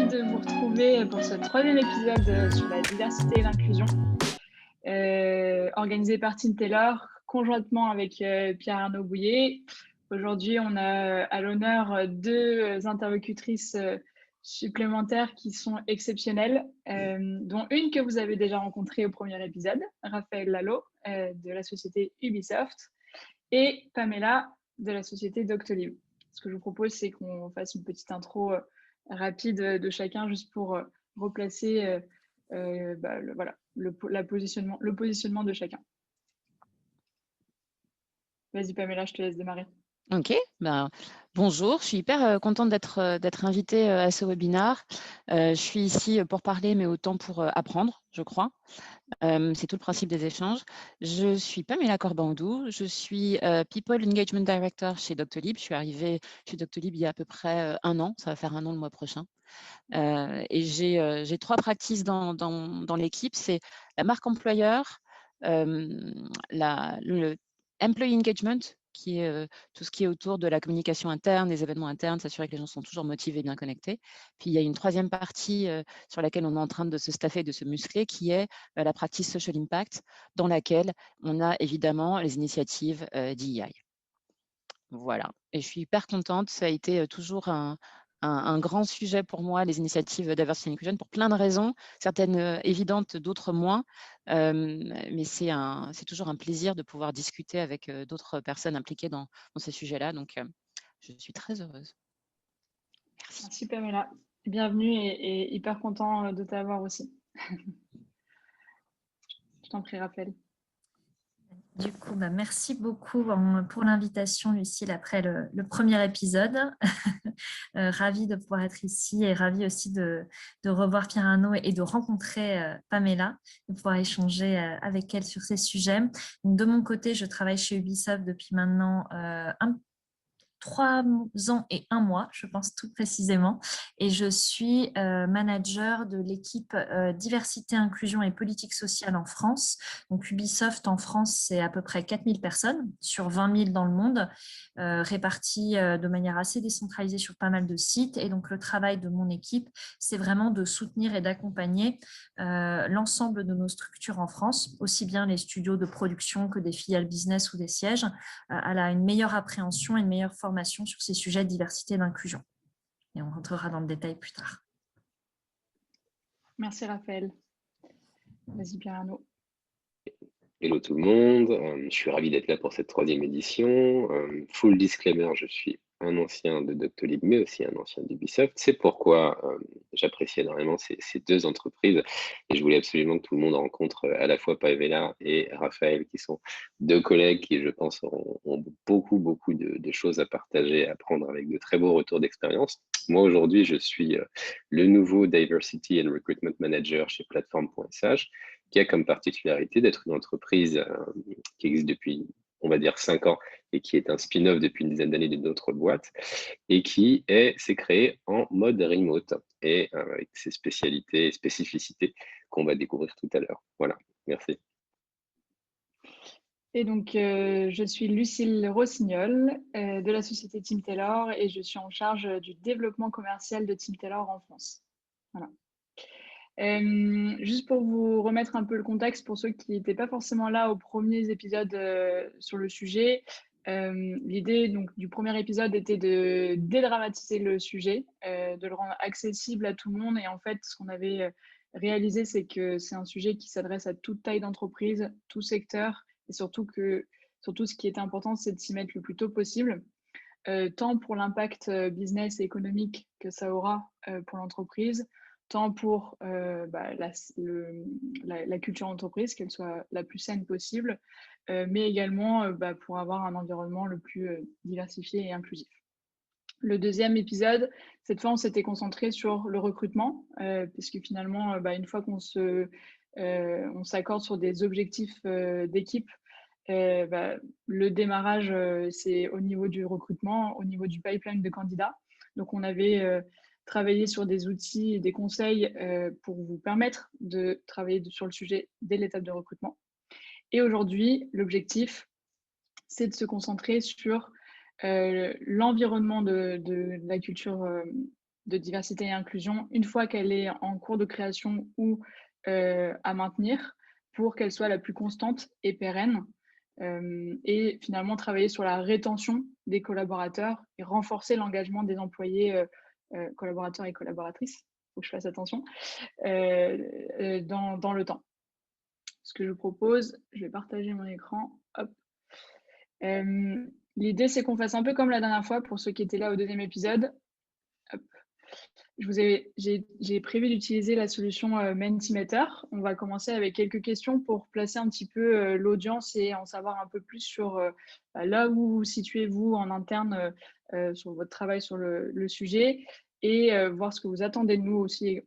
de vous retrouver pour ce troisième épisode sur la diversité et l'inclusion, organisé par Team Taylor, conjointement avec Pierre-Arnaud Bouillet. Aujourd'hui, on a à l'honneur deux interlocutrices supplémentaires qui sont exceptionnelles, dont une que vous avez déjà rencontrée au premier épisode, Raphaël Lalo de la société Ubisoft, et Pamela de la société Doctolib. Ce que je vous propose, c'est qu'on fasse une petite intro rapide de chacun, juste pour replacer le positionnement de chacun. Vas-y Pamela, je te laisse démarrer. Ok, bonjour, je suis hyper contente d'être invitée à ce webinaire. Je suis ici pour parler, mais autant pour apprendre, je crois. C'est tout le principe des échanges. Je suis Pamela Corbandou, je suis People Engagement Director chez Doctolib. Je suis arrivée chez Doctolib il y a à peu près 1 an, ça va faire 1 an le mois prochain. Et j'ai 3 practices dans l'équipe, c'est la marque employeur, le Employee Engagement, qui est tout ce qui est autour de la communication interne, des événements internes, s'assurer que les gens sont toujours motivés et bien connectés. Puis il y a une 3e partie sur laquelle on est en train de se staffer, de se muscler, qui est la practice Social Impact, dans laquelle on a évidemment les initiatives d'EI. Voilà, et je suis hyper contente, ça a été toujours un grand sujet pour moi, les initiatives Diversity and Inclusion, pour plein de raisons, certaines évidentes, d'autres moins, mais c'est toujours un plaisir de pouvoir discuter avec d'autres personnes impliquées dans ces sujets-là, donc je suis très heureuse. Merci. Merci Pamela, bienvenue et hyper content de t'avoir aussi. Je t'en prie Raphaël. Du coup, merci beaucoup pour l'invitation, Lucille, après le premier épisode. Ravie de pouvoir être ici et ravie aussi de revoir Pierre-Arnaud et de rencontrer Pamela, de pouvoir échanger avec elle sur ces sujets. Donc, de mon côté, je travaille chez Ubisoft depuis maintenant 3 ans et 1 mois, je pense tout précisément, et je suis manager de l'équipe diversité, inclusion et politique sociale en France. Donc Ubisoft en France, c'est à peu près 4000 personnes sur 20 000 dans le monde, réparties de manière assez décentralisée sur pas mal de sites. Et donc le travail de mon équipe, c'est vraiment de soutenir et d'accompagner l'ensemble de nos structures en France, aussi bien les studios de production que des filiales business ou des sièges, à une meilleure appréhension et une meilleure formation sur ces sujets de diversité et d'inclusion. Et on rentrera dans le détail plus tard. Merci Raphaël. Vas-y Pierre-Arnaud. Hello tout le monde, je suis ravi d'être là pour cette 3e édition. Full disclaimer, je suis un ancien de Doctolib, mais aussi un ancien d'Ubisoft. C'est pourquoi j'apprécie énormément ces 2 entreprises et je voulais absolument que tout le monde rencontre à la fois Pamela et Raphaël, qui sont 2 collègues qui, je pense, ont beaucoup de choses à partager, à apprendre avec de très beaux retours d'expérience. Moi, aujourd'hui, je suis le nouveau Diversity and Recruitment Manager chez Platform.sh, qui a comme particularité d'être une entreprise qui existe depuis, on va dire, 5 ans et qui est un spin-off depuis une dizaine d'années d'une autre boîte et qui s'est créée en mode remote et avec ses spécialités et spécificités qu'on va découvrir tout à l'heure. Voilà, merci. Et donc, je suis Lucille Rossignol de la société Team Taylor et je suis en charge du développement commercial de Team Taylor en France. Voilà. Juste pour vous remettre un peu le contexte pour ceux qui n'étaient pas forcément là aux premiers épisodes sur le sujet, l'idée du premier épisode était de dédramatiser le sujet, de le rendre accessible à tout le monde. Et en fait, ce qu'on avait réalisé, c'est que c'est un sujet qui s'adresse à toute taille d'entreprise, tout secteur, et surtout ce qui était important, c'est de s'y mettre le plus tôt possible, tant pour l'impact business et économique que ça aura pour l'entreprise, tant pour la culture d'entreprise, qu'elle soit la plus saine possible, mais également pour avoir un environnement le plus diversifié et inclusif. Le deuxième épisode, cette fois, on s'était concentré sur le recrutement, puisque finalement, une fois qu'on s'accorde sur des objectifs d'équipe, le démarrage, c'est au niveau du recrutement, au niveau du pipeline de candidats. Donc, on avait travaillé sur des outils et des conseils pour vous permettre de travailler sur le sujet dès l'étape de recrutement. Et aujourd'hui, l'objectif, c'est de se concentrer sur l'environnement de la culture de diversité et inclusion une fois qu'elle est en cours de création ou à maintenir pour qu'elle soit la plus constante et pérenne. Et finalement travailler sur la rétention des collaborateurs et renforcer l'engagement des employés, collaborateurs et collaboratrices, il faut que je fasse attention, dans le temps. Ce que je vous propose, je vais partager mon écran. Hop. L'idée, c'est qu'on fasse un peu comme la dernière fois pour ceux qui étaient là au deuxième épisode. Hop. J'ai prévu d'utiliser la solution Mentimeter. On va commencer avec quelques questions pour placer un petit peu l'audience et en savoir un peu plus sur là où vous situez-vous en interne sur votre travail sur le sujet et voir ce que vous attendez de nous aussi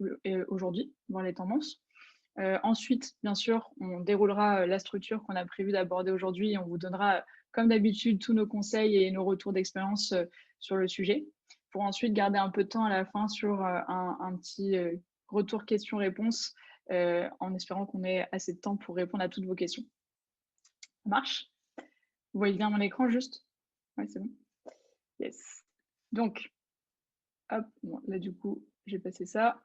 aujourd'hui, voir les tendances. Ensuite, bien sûr, on déroulera la structure qu'on a prévu d'aborder aujourd'hui et on vous donnera, comme d'habitude, tous nos conseils et nos retours d'expérience sur le sujet, pour ensuite garder un peu de temps à la fin sur un petit retour questions-réponses, en espérant qu'on ait assez de temps pour répondre à toutes vos questions. Ça marche? Vous voyez bien mon écran juste? Oui, c'est bon. Yes. Donc, hop, bon, là du coup, j'ai passé ça.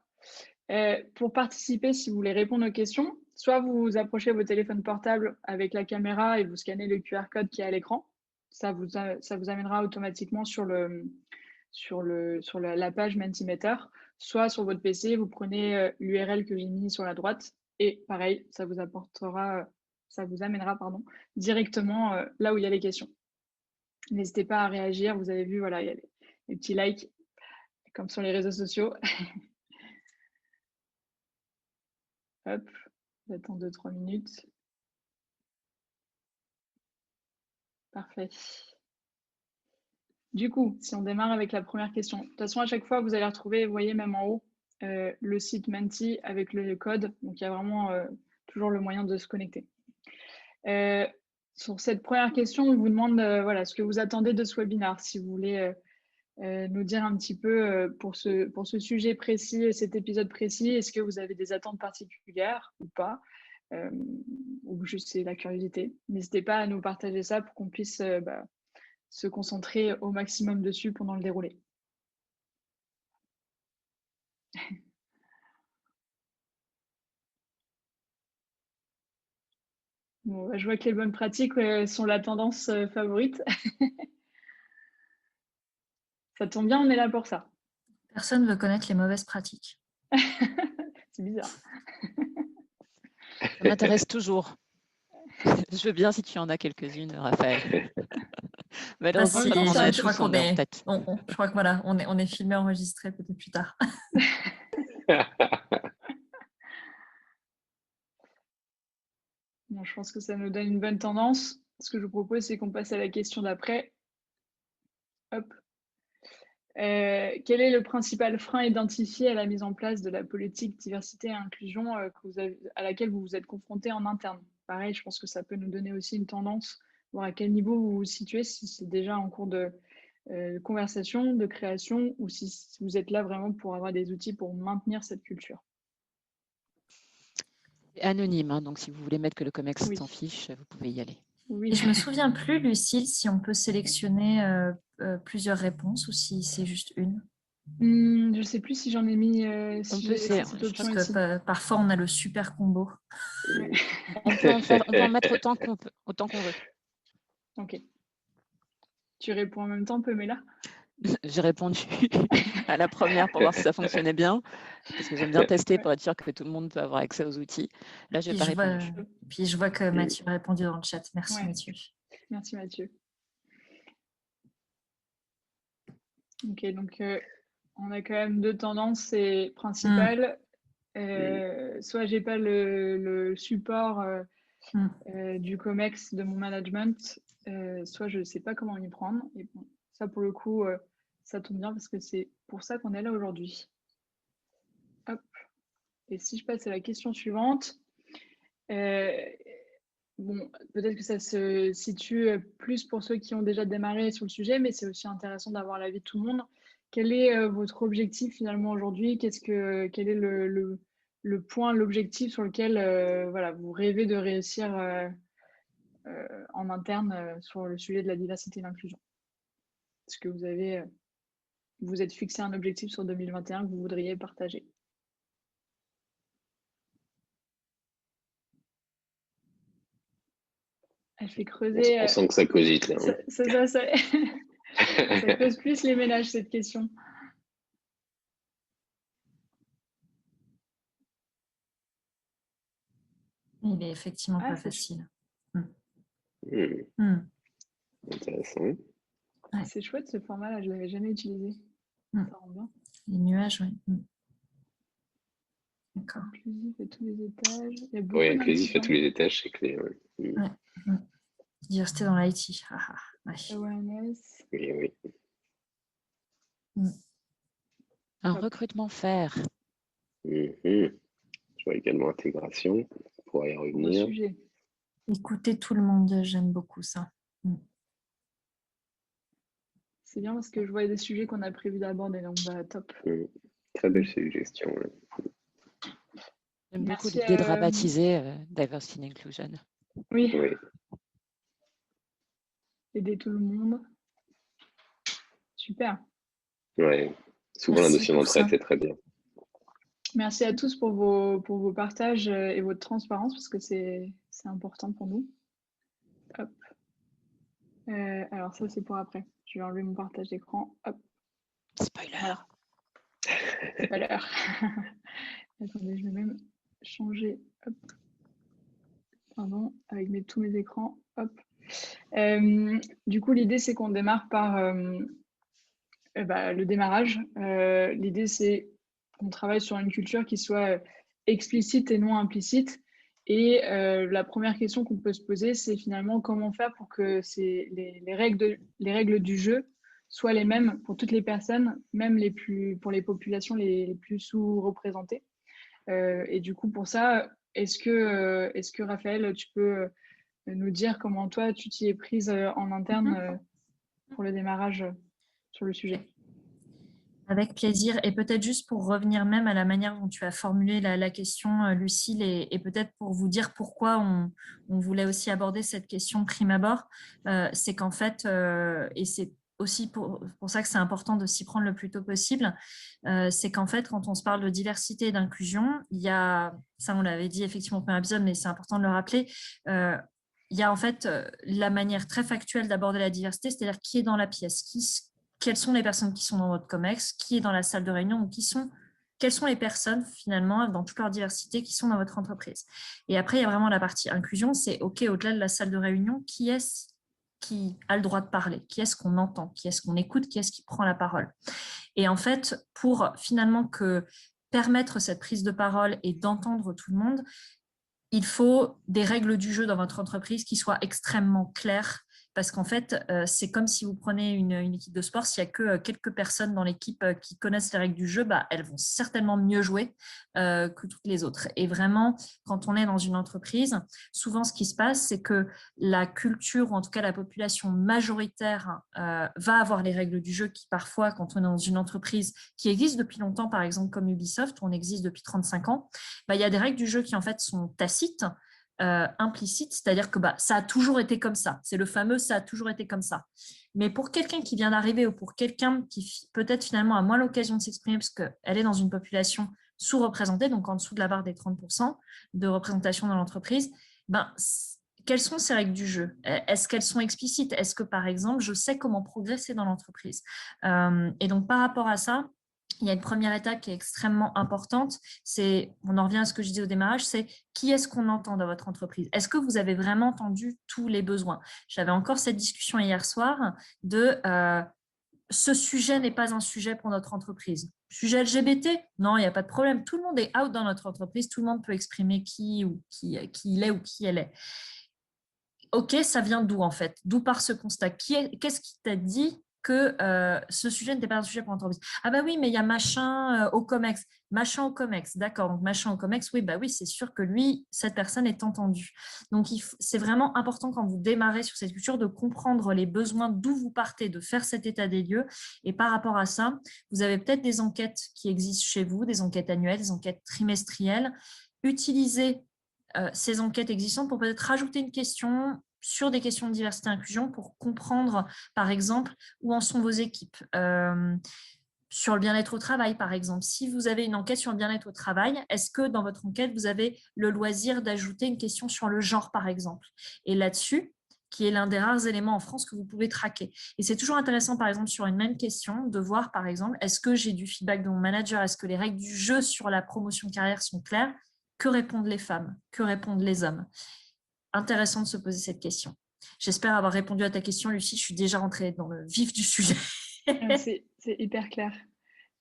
Pour participer, si vous voulez répondre aux questions, soit vous approchez vos téléphones portables avec la caméra et vous scannez le QR code qui est à l'écran. Ça vous amènera automatiquement sur la page Mentimeter. Soit sur votre PC, vous prenez l'URL que j'ai mis sur la droite et pareil, ça vous amènera directement là où il y a les questions. N'hésitez pas à réagir. Vous avez vu, voilà, il y a les petits likes comme sur les réseaux sociaux. Hop, j'attends 2-3 minutes. Parfait. Du coup, si on démarre avec la première question, de toute façon, à chaque fois, vous allez retrouver, vous voyez, même en haut, le site Menti avec le code. Donc, il y a vraiment toujours le moyen de se connecter. Sur cette première question, on vous demande voilà, ce que vous attendez de ce webinaire. Si vous voulez nous dire un petit peu pour ce sujet précis et cet épisode précis, est-ce que vous avez des attentes particulières ou pas, ou juste c'est la curiosité. N'hésitez pas à nous partager ça pour qu'on puisse se concentrer au maximum dessus pendant le déroulé. Bon, je vois que les bonnes pratiques sont la tendance favorite. Ça tombe bien, on est là pour ça. Personne ne veut connaître les mauvaises pratiques. C'est bizarre. Ça m'intéresse toujours. Je veux bien si tu en as quelques-unes, Raphaël. Malheureusement, Si, on en a je crois tous en qu'on est, tête. je crois que voilà, on est filmé, enregistré peut-être plus tard. Bon, je pense que ça nous donne une bonne tendance. Ce que je vous propose, c'est qu'on passe à la question d'après. Hop. Quel est le principal frein identifié à la mise en place de la politique diversité et inclusion à laquelle vous vous êtes confronté en interne? Pareil, je pense que ça peut nous donner aussi une tendance, voir à quel niveau vous vous situez, si c'est déjà en cours de conversation, de création, ou si vous êtes là vraiment pour avoir des outils pour maintenir cette culture. Anonyme, hein, donc si vous voulez mettre que le COMEX Oui. s'en fiche, vous pouvez y aller. Oui. Et je me souviens plus, Lucille, si on peut sélectionner plusieurs réponses ou si c'est juste une. Je ne sais plus si j'en ai mis cette option parce que parfois on a le super combo. Ouais. On peut en mettre autant qu'on veut. Ok. Tu réponds en même temps, Pamela? J'ai répondu à la première pour voir si ça fonctionnait bien, parce que j'aime bien tester pour être sûr que tout le monde peut avoir accès aux outils. Là, je n'ai pas répondu. Puis je vois que Mathieu a répondu dans le chat. Merci, ouais. Mathieu. Merci, Mathieu. Ok, donc on a quand même deux tendances principales. Soit j'ai pas le support du COMEX de mon management, soit je ne sais pas comment m'y prendre. Et bon, ça, pour le coup, ça tombe bien parce que c'est pour ça qu'on est là aujourd'hui. Hop. Et si je passe à la question suivante, bon, peut-être que ça se situe plus pour ceux qui ont déjà démarré sur le sujet, mais c'est aussi intéressant d'avoir l'avis de tout le monde. Quel est votre objectif finalement aujourd'hui? Quel est le point, l'objectif sur lequel voilà, vous rêvez de réussir en interne sur le sujet de la diversité et l'inclusion? Est-ce que vous avez vous êtes fixé un objectif sur 2021 que vous voudriez partager. Elle fait creuser. On sent que ça cogite là. Ça creuse plus les ménages, cette question. Il est effectivement pas facile. Intéressant. Ouais. C'est chouette ce format-là, je ne l'avais jamais utilisé. Ça rend bien. Les nuages, oui. D'accord. Inclusif à tous les étages. Oui, inclusif à tous les étages, c'est clé. Diversité dans l'IT. Awareness. Oui. Un recrutement faire. Je vois également intégration, on pourra y revenir. Écouter tout le monde, j'aime beaucoup ça. C'est bien parce que je vois des sujets qu'on a prévu d'aborder, donc top. Très belle suggestion. J'aime beaucoup l'idée de dramatiser Diversity and Inclusion. Oui. Aider tout le monde. Super. Ouais. Souvent, la notion d'entraide, c'est très bien. Merci à tous pour vos partages et votre transparence, parce que c'est important pour nous. Hop. Alors ça, c'est pour après. Je vais enlever mon partage d'écran. Hop. Spoiler. Voilà. Spoiler. Attendez, je vais même changer. Hop. Pardon, avec tous mes écrans. Hop. Du coup, l'idée, c'est qu'on démarre par le démarrage. L'idée, c'est qu'on travaille sur une culture qui soit explicite et non implicite. Et la première question qu'on peut se poser, c'est finalement comment faire pour que les règles du jeu soient les mêmes pour toutes les personnes, même pour les populations les plus sous-représentées. Et du coup, pour ça, est-ce que Raphaël, tu peux nous dire comment toi, tu t'y es prise en interne pour le démarrage sur le sujet? Avec plaisir. Et peut-être juste pour revenir même à la manière dont tu as formulé la question, Lucille, et peut-être pour vous dire pourquoi on voulait aussi aborder cette question prime abord, c'est qu'en fait, et c'est aussi pour ça que c'est important de s'y prendre le plus tôt possible, c'est qu'en fait, quand on se parle de diversité et d'inclusion, il y a, ça on l'avait dit effectivement au premier épisode, mais c'est important de le rappeler, il y a en fait la manière très factuelle d'aborder la diversité, c'est-à-dire qui est dans la pièce, quelles sont les personnes qui sont dans votre COMEX, qui est dans la salle de réunion, quelles sont les personnes finalement dans toute leur diversité qui sont dans votre entreprise. Et après, il y a vraiment la partie inclusion, c'est OK, au-delà de la salle de réunion, qui est-ce qui a le droit de parler, qui est-ce qu'on entend, qui est-ce qu'on écoute, qui est-ce qui prend la parole. Et en fait, pour finalement permettre cette prise de parole et d'entendre tout le monde, il faut des règles du jeu dans votre entreprise qui soient extrêmement claires, parce qu'en fait, c'est comme si vous prenez une équipe de sport, s'il n'y a que quelques personnes dans l'équipe qui connaissent les règles du jeu, elles vont certainement mieux jouer que toutes les autres. Et vraiment, quand on est dans une entreprise, souvent ce qui se passe, c'est que la culture, ou en tout cas la population majoritaire, va avoir les règles du jeu qui parfois, quand on est dans une entreprise qui existe depuis longtemps, par exemple comme Ubisoft, où on existe depuis 35 ans, il y a des règles du jeu qui en fait sont tacites, implicite, c'est-à-dire que ça a toujours été comme ça. C'est le fameux « ça a toujours été comme ça ». Mais pour quelqu'un qui vient d'arriver ou pour quelqu'un qui peut-être finalement a moins l'occasion de s'exprimer parce qu'elle est dans une population sous-représentée, donc en dessous de la barre des 30% de représentation dans l'entreprise, quelles sont ces règles du jeu? Est-ce qu'elles sont explicites? Est-ce que, par exemple, je sais comment progresser dans l'entreprise? Et donc, par rapport à ça, il y a une première étape qui est extrêmement importante, on en revient à ce que je disais au démarrage, c'est qui est-ce qu'on entend dans votre entreprise? Est-ce que vous avez vraiment entendu tous les besoins? J'avais encore cette discussion hier soir de ce sujet n'est pas un sujet pour notre entreprise. Sujet LGBT? Non, il n'y a pas de problème. Tout le monde est out dans notre entreprise, tout le monde peut exprimer qui il est ou qui elle est. Ok, ça vient d'où en fait? D'où part ce constat? Qu'est-ce qui t'a dit que ce sujet n'était pas un sujet pour l'entreprise? Ah oui, mais il y a machin au COMEX. Machin au COMEX, d'accord. Donc machin au COMEX, oui, c'est sûr que lui, cette personne est entendue. Donc c'est vraiment important quand vous démarrez sur cette culture de comprendre les besoins, d'où vous partez, de faire cet état des lieux. Et par rapport à ça, vous avez peut-être des enquêtes qui existent chez vous, des enquêtes annuelles, des enquêtes trimestrielles. Utilisez ces enquêtes existantes pour peut-être rajouter une question sur des questions de diversité et inclusion pour comprendre, par exemple, où en sont vos équipes. sur le bien-être au travail, par exemple. Si vous avez une enquête sur le bien-être au travail, est-ce que dans votre enquête, vous avez le loisir d'ajouter une question sur le genre, par exemple? Et là-dessus, qui est l'un des rares éléments en France que vous pouvez traquer. Et c'est toujours intéressant, par exemple, sur une même question, de voir, par exemple, est-ce que j'ai du feedback de mon manager? Est-ce que les règles du jeu sur la promotion de carrière sont claires? Que répondent les femmes? Que répondent les hommes? Intéressant de se poser cette question. J'espère avoir répondu à ta question, Lucie. Je suis déjà rentrée dans le vif du sujet. C'est hyper clair.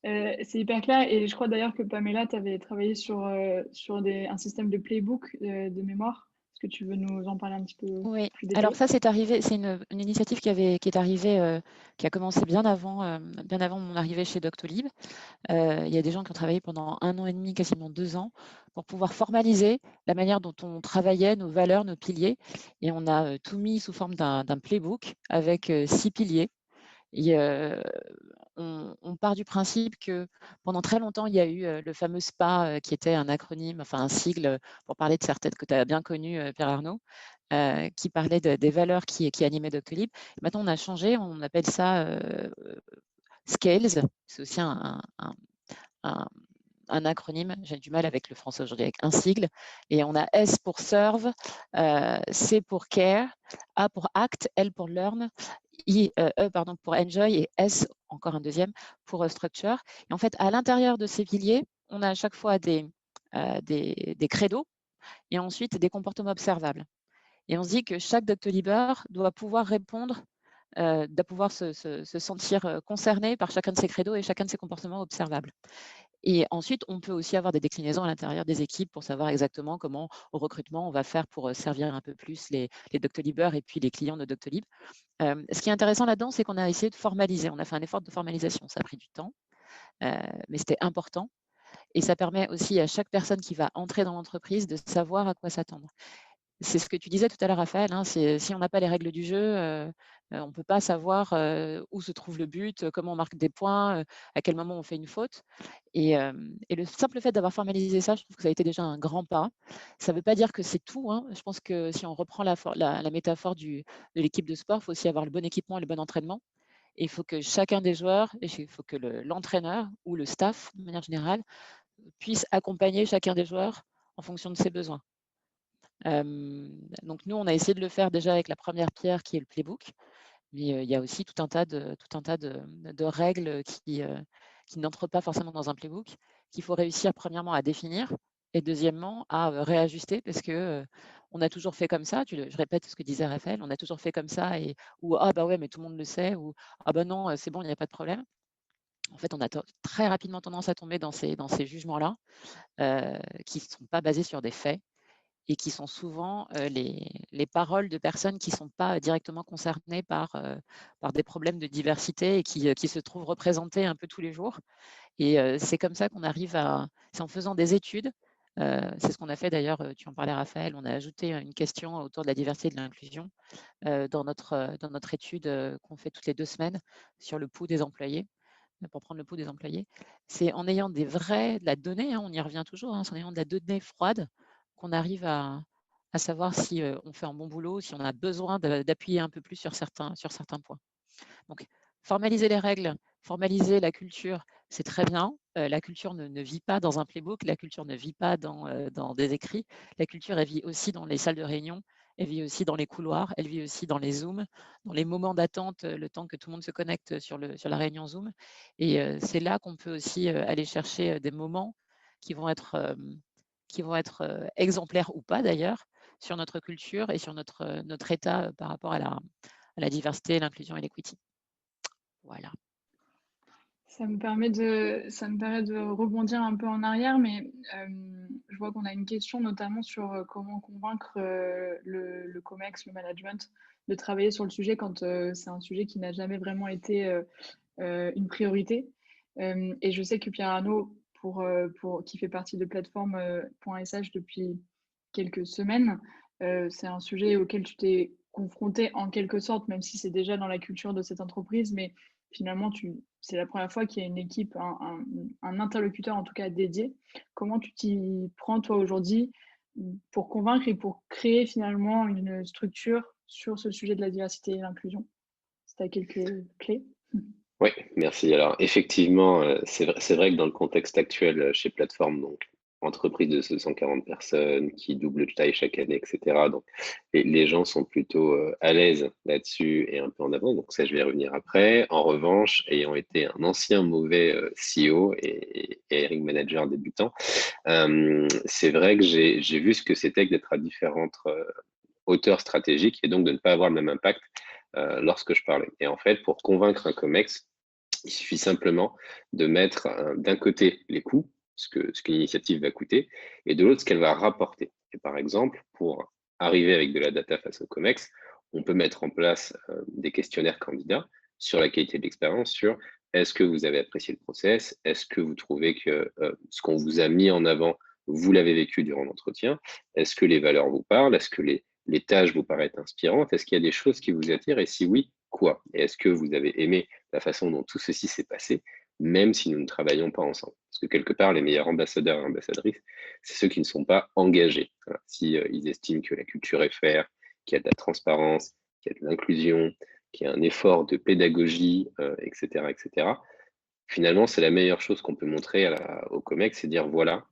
C'est hyper clair et je crois d'ailleurs que Pamela, tu avais travaillé sur un système de playbook de mémoire. Est-ce que tu veux nous en parler un petit peu Oui, plus alors détaillé? ça c'est arrivé, c'est une initiative qui est arrivée, qui a commencé bien avant mon arrivée chez Doctolib. Il y a des gens qui ont travaillé pendant 1 an et demi, quasiment 2 ans, pour pouvoir formaliser la manière dont on travaillait, nos valeurs, nos piliers. Et on a tout mis sous forme d'un playbook avec 6 piliers. Et on part du principe que pendant très longtemps, il y a eu le fameux SPA qui était un acronyme, enfin un sigle pour parler de certaines que tu as bien connues, Pierre Arnaud, qui parlait des valeurs qui animaient Doctolib. Maintenant, on a changé, on appelle ça SCALES. C'est aussi un- un acronyme, j'ai du mal avec le français aujourd'hui, avec un sigle. Et on a S pour serve, C pour care, A pour act, L pour learn, E pour enjoy et S, encore un deuxième, pour structure. Et en fait, à l'intérieur de ces piliers, on a à chaque fois des credos et ensuite des comportements observables. Et on se dit que chaque Doctolibeur doit pouvoir répondre, doit pouvoir se sentir concerné par chacun de ces credos et chacun de ces comportements observables. Et ensuite, on peut aussi avoir des déclinaisons à l'intérieur des équipes pour savoir exactement comment, au recrutement, on va faire pour servir un peu plus les Doctolibeurs et puis les clients de Doctolib. Ce qui est intéressant là-dedans, c'est qu'on a essayé de formaliser. On a fait un effort de formalisation. Ça a pris du temps, mais c'était important. Et ça permet aussi à chaque personne qui va entrer dans l'entreprise de savoir à quoi s'attendre. C'est ce que tu disais tout à l'heure, Raphaël, hein, si on n'a pas les règles du jeu, on ne peut pas savoir où se trouve le but, comment on marque des points, à quel moment on fait une faute. Et le simple fait d'avoir formalisé ça, je trouve que ça a été déjà un grand pas. Ça ne veut pas dire que c'est tout, hein. Je pense que si on reprend la métaphore de l'équipe de sport, il faut aussi avoir le bon équipement et le bon entraînement. Et il faut que chacun des joueurs, et il faut que l'entraîneur ou le staff, de manière générale, puisse accompagner chacun des joueurs en fonction de ses besoins. Donc nous, on a essayé de le faire déjà avec la première pierre qui est le playbook, mais il y a aussi tout un tas de règles qui n'entrent pas forcément dans un playbook, qu'il faut réussir premièrement à définir et deuxièmement à réajuster parce que on a toujours fait comme ça. Je répète ce que disait Raphaël, on a toujours fait comme ça ou ah bah ouais mais tout le monde le sait ou ah bah non c'est bon il n'y a pas de problème. En fait, on a très rapidement tendance à tomber dans ces jugements-là qui ne sont pas basés sur des faits et qui sont souvent les paroles de personnes qui ne sont pas directement concernées par des problèmes de diversité et qui se trouvent représentées un peu tous les jours. Et c'est comme ça qu'on arrive c'est en faisant des études, c'est ce qu'on a fait d'ailleurs, tu en parlais Raphaël, on a ajouté une question autour de la diversité et de l'inclusion dans notre étude qu'on fait toutes les 2 semaines sur le pouls des employés, pour prendre le pouls des employés. C'est en ayant de la donnée, hein, on y revient toujours, hein, c'est en ayant de la donnée froide qu'on arrive à savoir si on fait un bon boulot, si on a besoin d'appuyer un peu plus sur certains points. Donc, formaliser les règles, formaliser la culture, c'est très bien. La culture ne vit pas dans un playbook, la culture ne vit pas dans des écrits. La culture, elle vit aussi dans les salles de réunion, elle vit aussi dans les couloirs, elle vit aussi dans les Zooms, dans les moments d'attente, le temps que tout le monde se connecte sur la réunion Zoom. Et c'est là qu'on peut aussi aller chercher des moments qui vont être exemplaires ou pas d'ailleurs sur notre culture et sur notre état par rapport à la diversité, l'inclusion et l'equity. Voilà. Ça me permet de rebondir un peu en arrière, mais je vois qu'on a une question notamment sur comment convaincre le COMEX, le management, de travailler sur le sujet quand c'est un sujet qui n'a jamais vraiment été une priorité. Et je sais que Pierre Arnaud, qui fait partie de plateforme.sh depuis quelques semaines, c'est un sujet auquel tu t'es confronté en quelque sorte, même si c'est déjà dans la culture de cette entreprise, mais finalement, c'est la première fois qu'il y a une équipe, un interlocuteur en tout cas dédié. Comment tu t'y prends toi aujourd'hui pour convaincre et pour créer finalement une structure sur ce sujet de la diversité et l'inclusion? Si tu as quelques clés. Oui, merci. Alors, effectivement, c'est vrai que dans le contexte actuel chez Plateforme, donc entreprise de 240 personnes qui double de taille chaque année, etc. Donc, les gens sont plutôt à l'aise là-dessus et un peu en avant. Donc, ça, je vais y revenir après. En revanche, ayant été un ancien mauvais CEO et hiring manager débutant, c'est vrai que j'ai vu ce que c'était que d'être à différentes hauteurs stratégiques et donc de ne pas avoir le même impact lorsque je parlais. Et en fait, pour convaincre un COMEX, il suffit simplement de mettre d'un côté les coûts, ce qu'une initiative va coûter, et de l'autre ce qu'elle va rapporter. Et par exemple, pour arriver avec de la data face au COMEX, on peut mettre en place des questionnaires candidats sur la qualité de l'expérience, sur est-ce que vous avez apprécié le process, est-ce que vous trouvez que ce qu'on vous a mis en avant, vous l'avez vécu durant l'entretien, est-ce que les valeurs vous parlent, est-ce que les tâches vous paraissent inspirantes, est-ce qu'il y a des choses qui vous attirent, et si oui, quoi? Et est-ce que vous avez aimé la façon dont tout ceci s'est passé, même si nous ne travaillons pas ensemble. Parce que quelque part, les meilleurs ambassadeurs et ambassadrices, c'est ceux qui ne sont pas engagés. Voilà. Si ils estiment que la culture est faire, qu'il y a de la transparence, qu'il y a de l'inclusion, qu'il y a un effort de pédagogie, etc., etc., finalement, c'est la meilleure chose qu'on peut montrer au COMEX, c'est dire voilà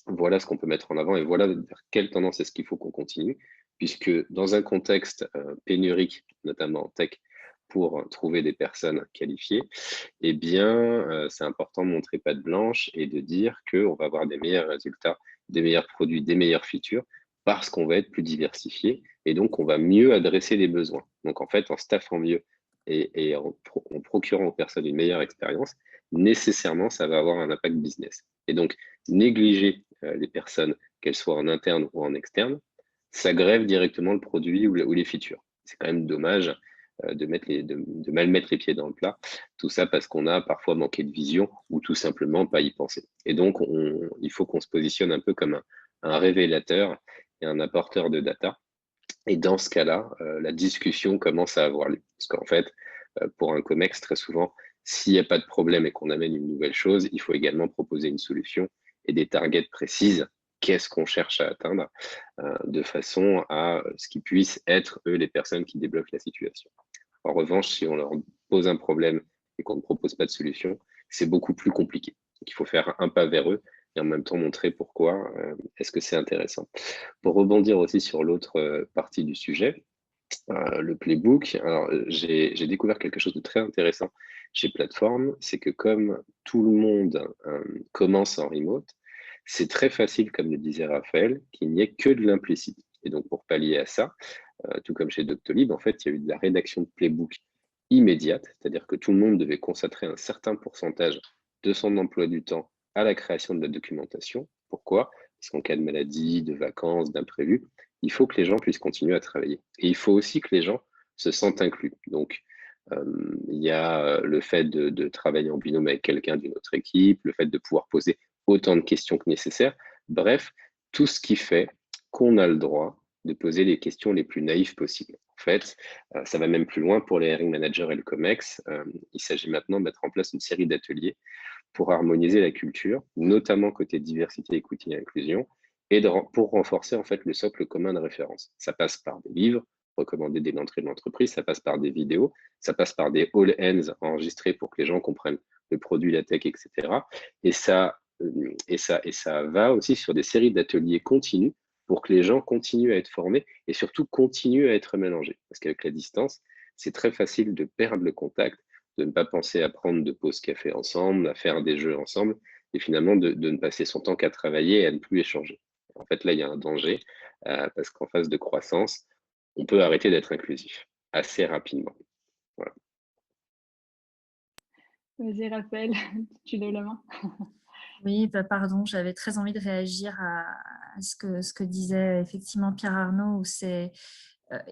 ce qu'on peut mettre en avant et voilà vers quelle tendance est-ce qu'il faut qu'on continue, puisque dans un contexte pénurique, notamment en tech, pour trouver des personnes qualifiées, eh bien, c'est important de montrer patte blanche et de dire qu'on va avoir des meilleurs résultats, des meilleurs produits, des meilleures features, parce qu'on va être plus diversifié et donc on va mieux adresser les besoins. Donc en fait, en staffant mieux et en procurant aux personnes une meilleure expérience, nécessairement, ça va avoir un impact business. Et donc, négliger les personnes, qu'elles soient en interne ou en externe, ça grève directement le produit ou les features. C'est quand même dommage de mal mettre les pieds dans le plat. Tout ça parce qu'on a parfois manqué de vision ou tout simplement pas y penser. Et donc, il faut qu'on se positionne un peu comme un révélateur et un apporteur de data. Et dans ce cas-là, la discussion commence à avoir lieu. Parce qu'en fait, pour un COMEX, très souvent, s'il n'y a pas de problème et qu'on amène une nouvelle chose, il faut également proposer une solution et des targets précises. Qu'est-ce qu'on cherche à atteindre de façon à ce qu'ils puissent être, eux, les personnes qui débloquent la situation. En revanche, si on leur pose un problème et qu'on ne propose pas de solution, c'est beaucoup plus compliqué. Donc, il faut faire un pas vers eux et en même temps montrer pourquoi est-ce que c'est intéressant. Pour rebondir aussi sur l'autre partie du sujet, le playbook, alors j'ai découvert quelque chose de très intéressant chez Plateforme, c'est que comme tout le monde commence en remote, c'est très facile, comme le disait Raphaël, qu'il n'y ait que de l'implicite. Et donc pour pallier à ça, tout comme chez Doctolib, en fait, il y a eu de la rédaction de playbook immédiate, c'est-à-dire que tout le monde devait consacrer un certain pourcentage de son emploi du temps à la création de la documentation. Pourquoi? Parce qu'en cas de maladie, de vacances, d'imprévu, il faut que les gens puissent continuer à travailler. Et il faut aussi que les gens se sentent inclus. Donc, il y a le fait de travailler en binôme avec quelqu'un d'une autre équipe, le fait de pouvoir poser autant de questions que nécessaire. Bref, tout ce qui fait qu'on a le droit de poser les questions les plus naïves possibles. En fait, ça va même plus loin pour les hiring managers et le COMEX. Il s'agit maintenant de mettre en place une série d'ateliers pour harmoniser la culture, notamment côté diversité, équité et inclusion, et pour renforcer en fait le socle commun de référence. Ça passe par des livres recommandés dès l'entrée de l'entreprise, ça passe par des vidéos, ça passe par des all hands enregistrés pour que les gens comprennent le produit, la tech, etc. Et ça va aussi sur des séries d'ateliers continus pour que les gens continuent à être formés et surtout continuent à être mélangés. Parce qu'avec la distance, c'est très facile de perdre le contact, de ne pas penser à prendre de pauses café ensemble, à faire des jeux ensemble, et finalement de ne passer son temps qu'à travailler et à ne plus échanger. En fait, là, il y a un danger, parce qu'en phase de croissance, on peut arrêter d'être inclusif assez rapidement. Voilà. Vas-y, Raphaël, tu lèves la main. Oui, pardon, j'avais très envie de réagir à ce que disait effectivement Pierre Arnaud, où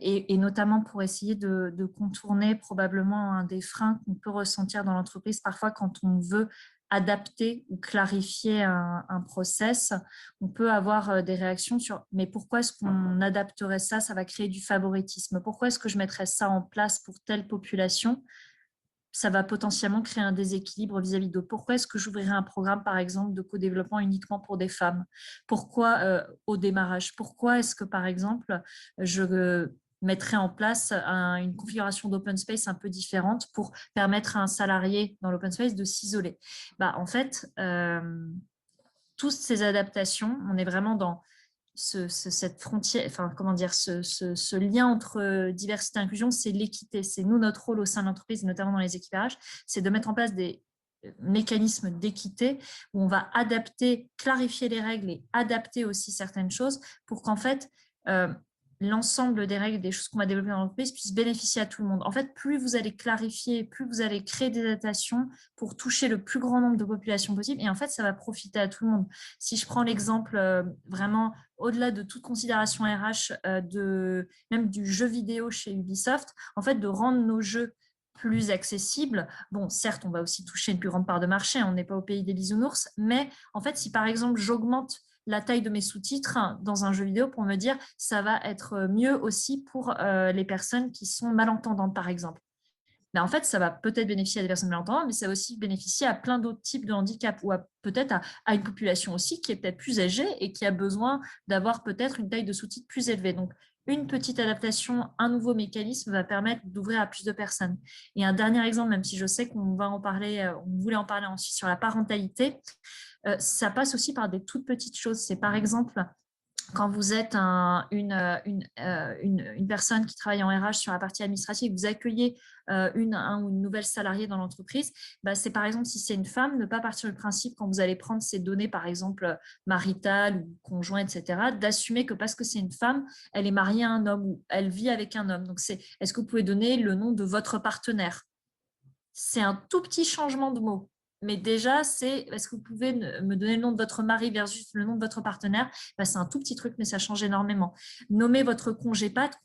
et notamment pour essayer de contourner probablement un des freins qu'on peut ressentir dans l'entreprise parfois quand on veut adapter ou clarifier un process, on peut avoir des réactions sur mais pourquoi est-ce qu'on adapterait ça? Ça va créer du favoritisme. Pourquoi est-ce que je mettrais ça en place pour telle population? Ça va potentiellement créer un déséquilibre vis-à-vis de pourquoi est-ce que j'ouvrirais un programme, par exemple, de co-développement uniquement pour des femmes? Pourquoi au démarrage? Pourquoi est-ce que, par exemple, je mettrait en place une configuration d'open space un peu différente pour permettre à un salarié dans l'open space de s'isoler. En fait, toutes ces adaptations, on est vraiment dans cette frontière, enfin, comment dire, ce lien entre diversité et inclusion, c'est l'équité. C'est nous, notre rôle au sein de l'entreprise, notamment dans les équipes RH, c'est de mettre en place des mécanismes d'équité où on va adapter, clarifier les règles et adapter aussi certaines choses pour qu'en fait, l'ensemble des règles, des choses qu'on va développer dans l'entreprise puissent bénéficier à tout le monde. En fait, plus vous allez clarifier, plus vous allez créer des adaptations pour toucher le plus grand nombre de populations possible. Et en fait, ça va profiter à tout le monde. Si je prends l'exemple vraiment au-delà de toute considération RH, même du jeu vidéo chez Ubisoft, en fait, de rendre nos jeux plus accessibles. Bon, certes, on va aussi toucher une plus grande part de marché, on n'est pas au pays des bisounours, mais en fait, si par exemple, j'augmente la taille de mes sous-titres dans un jeu vidéo pour me dire ça va être mieux aussi pour les personnes qui sont malentendantes, par exemple. Mais en fait, ça va peut-être bénéficier à des personnes malentendantes, mais ça va aussi bénéficier à plein d'autres types de handicap ou peut-être à une population aussi qui est peut-être plus âgée et qui a besoin d'avoir peut-être une taille de sous-titres plus élevée. Donc, une petite adaptation, un nouveau mécanisme va permettre d'ouvrir à plus de personnes. Et un dernier exemple, même si je sais qu'on va en parler, on voulait en parler ensuite sur la parentalité, ça passe aussi par des toutes petites choses. C'est par exemple quand vous êtes une personne qui travaille en RH sur la partie administrative, vous accueillez un ou une nouvelle salariée dans l'entreprise, c'est par exemple si c'est une femme, ne pas partir du principe quand vous allez prendre ces données, par exemple maritales ou conjointes, etc., d'assumer que parce que c'est une femme, elle est mariée à un homme ou elle vit avec un homme. Donc, est-ce que vous pouvez donner le nom de votre partenaire? C'est un tout petit changement de mot. Mais déjà, est-ce que vous pouvez me donner le nom de votre mari versus le nom de votre partenaire? C'est un tout petit truc, mais ça change énormément. Nommez votre congé-pat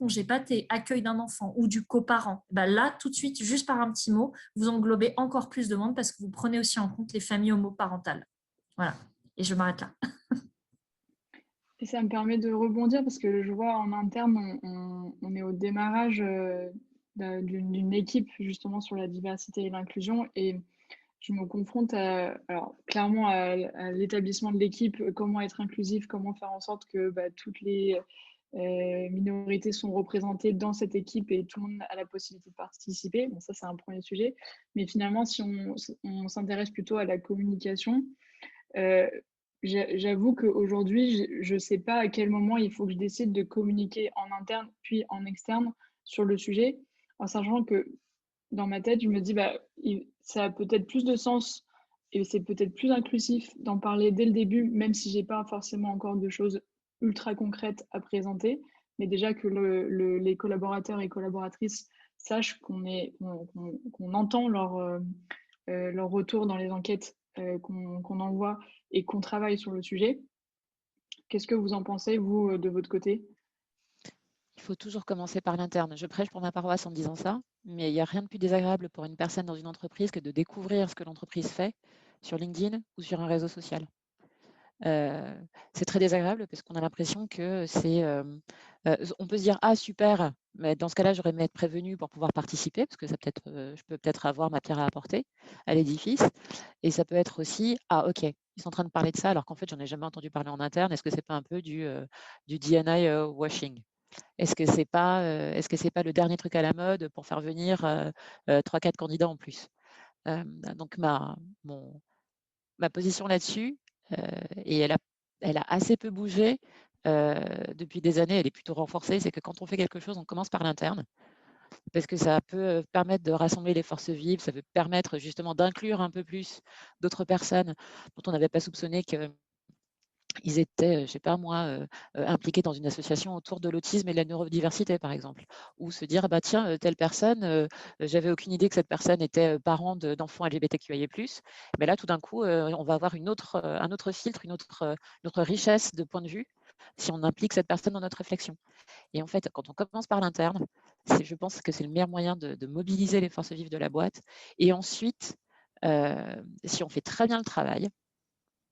et accueil d'un enfant ou du coparent. Là, tout de suite, juste par un petit mot, vous englobez encore plus de monde parce que vous prenez aussi en compte les familles homoparentales. Voilà. Et je m'arrête là. Et ça me permet de rebondir parce que je vois en interne, on est au démarrage d'une équipe justement sur la diversité et l'inclusion et je me confronte clairement à l'établissement de l'équipe, comment être inclusif, comment faire en sorte que toutes les minorités sont représentées dans cette équipe et tout le monde a la possibilité de participer. Bon, ça, c'est un premier sujet. Mais finalement, si on s'intéresse plutôt à la communication, j'avoue qu'aujourd'hui, je ne sais pas à quel moment il faut que je décide de communiquer en interne puis en externe sur le sujet, en sachant que dans ma tête, je me dis, ça a peut-être plus de sens et c'est peut-être plus inclusif d'en parler dès le début, même si j'ai pas forcément encore de choses ultra concrètes à présenter, mais déjà que les collaborateurs et collaboratrices sachent qu'on entend leur retour dans les enquêtes qu'on envoie et qu'on travaille sur le sujet. Qu'est-ce que vous en pensez, vous, de votre côté? Il faut toujours commencer par l'interne. Je prêche pour ma paroisse en disant ça, mais il n'y a rien de plus désagréable pour une personne dans une entreprise que de découvrir ce que l'entreprise fait sur LinkedIn ou sur un réseau social. C'est très désagréable parce qu'on a l'impression que on peut se dire « Ah, super, mais dans ce cas-là, j'aurais aimé être prévenu pour pouvoir participer parce que je peux peut-être avoir ma pierre à apporter à l'édifice. » Et ça peut être aussi « Ah, ok, ils sont en train de parler de ça alors qu'en fait, j'en ai jamais entendu parler en interne. Est-ce que c'est pas un peu du D&I washing ?» Est-ce que c'est pas le dernier truc à la mode pour faire venir 3-4 candidats en plus? Donc ma position là-dessus, et elle a assez peu bougé depuis des années, elle est plutôt renforcée, c'est que quand on fait quelque chose, on commence par l'interne, parce que ça peut permettre de rassembler les forces vives, ça peut permettre justement d'inclure un peu plus d'autres personnes dont on n'avait pas soupçonné que ils étaient, je ne sais pas moi, impliqués dans une association autour de l'autisme et de la neurodiversité, par exemple. Ou se dire, bah, tiens, telle personne, j'avais aucune idée que cette personne était parent d'enfants LGBTQIA+. Mais là, tout d'un coup, on va avoir un autre filtre, une autre richesse de point de vue si on implique cette personne dans notre réflexion. Et en fait, quand on commence par l'interne, je pense que c'est le meilleur moyen de mobiliser les forces vives de la boîte. Et ensuite, si on fait très bien le travail,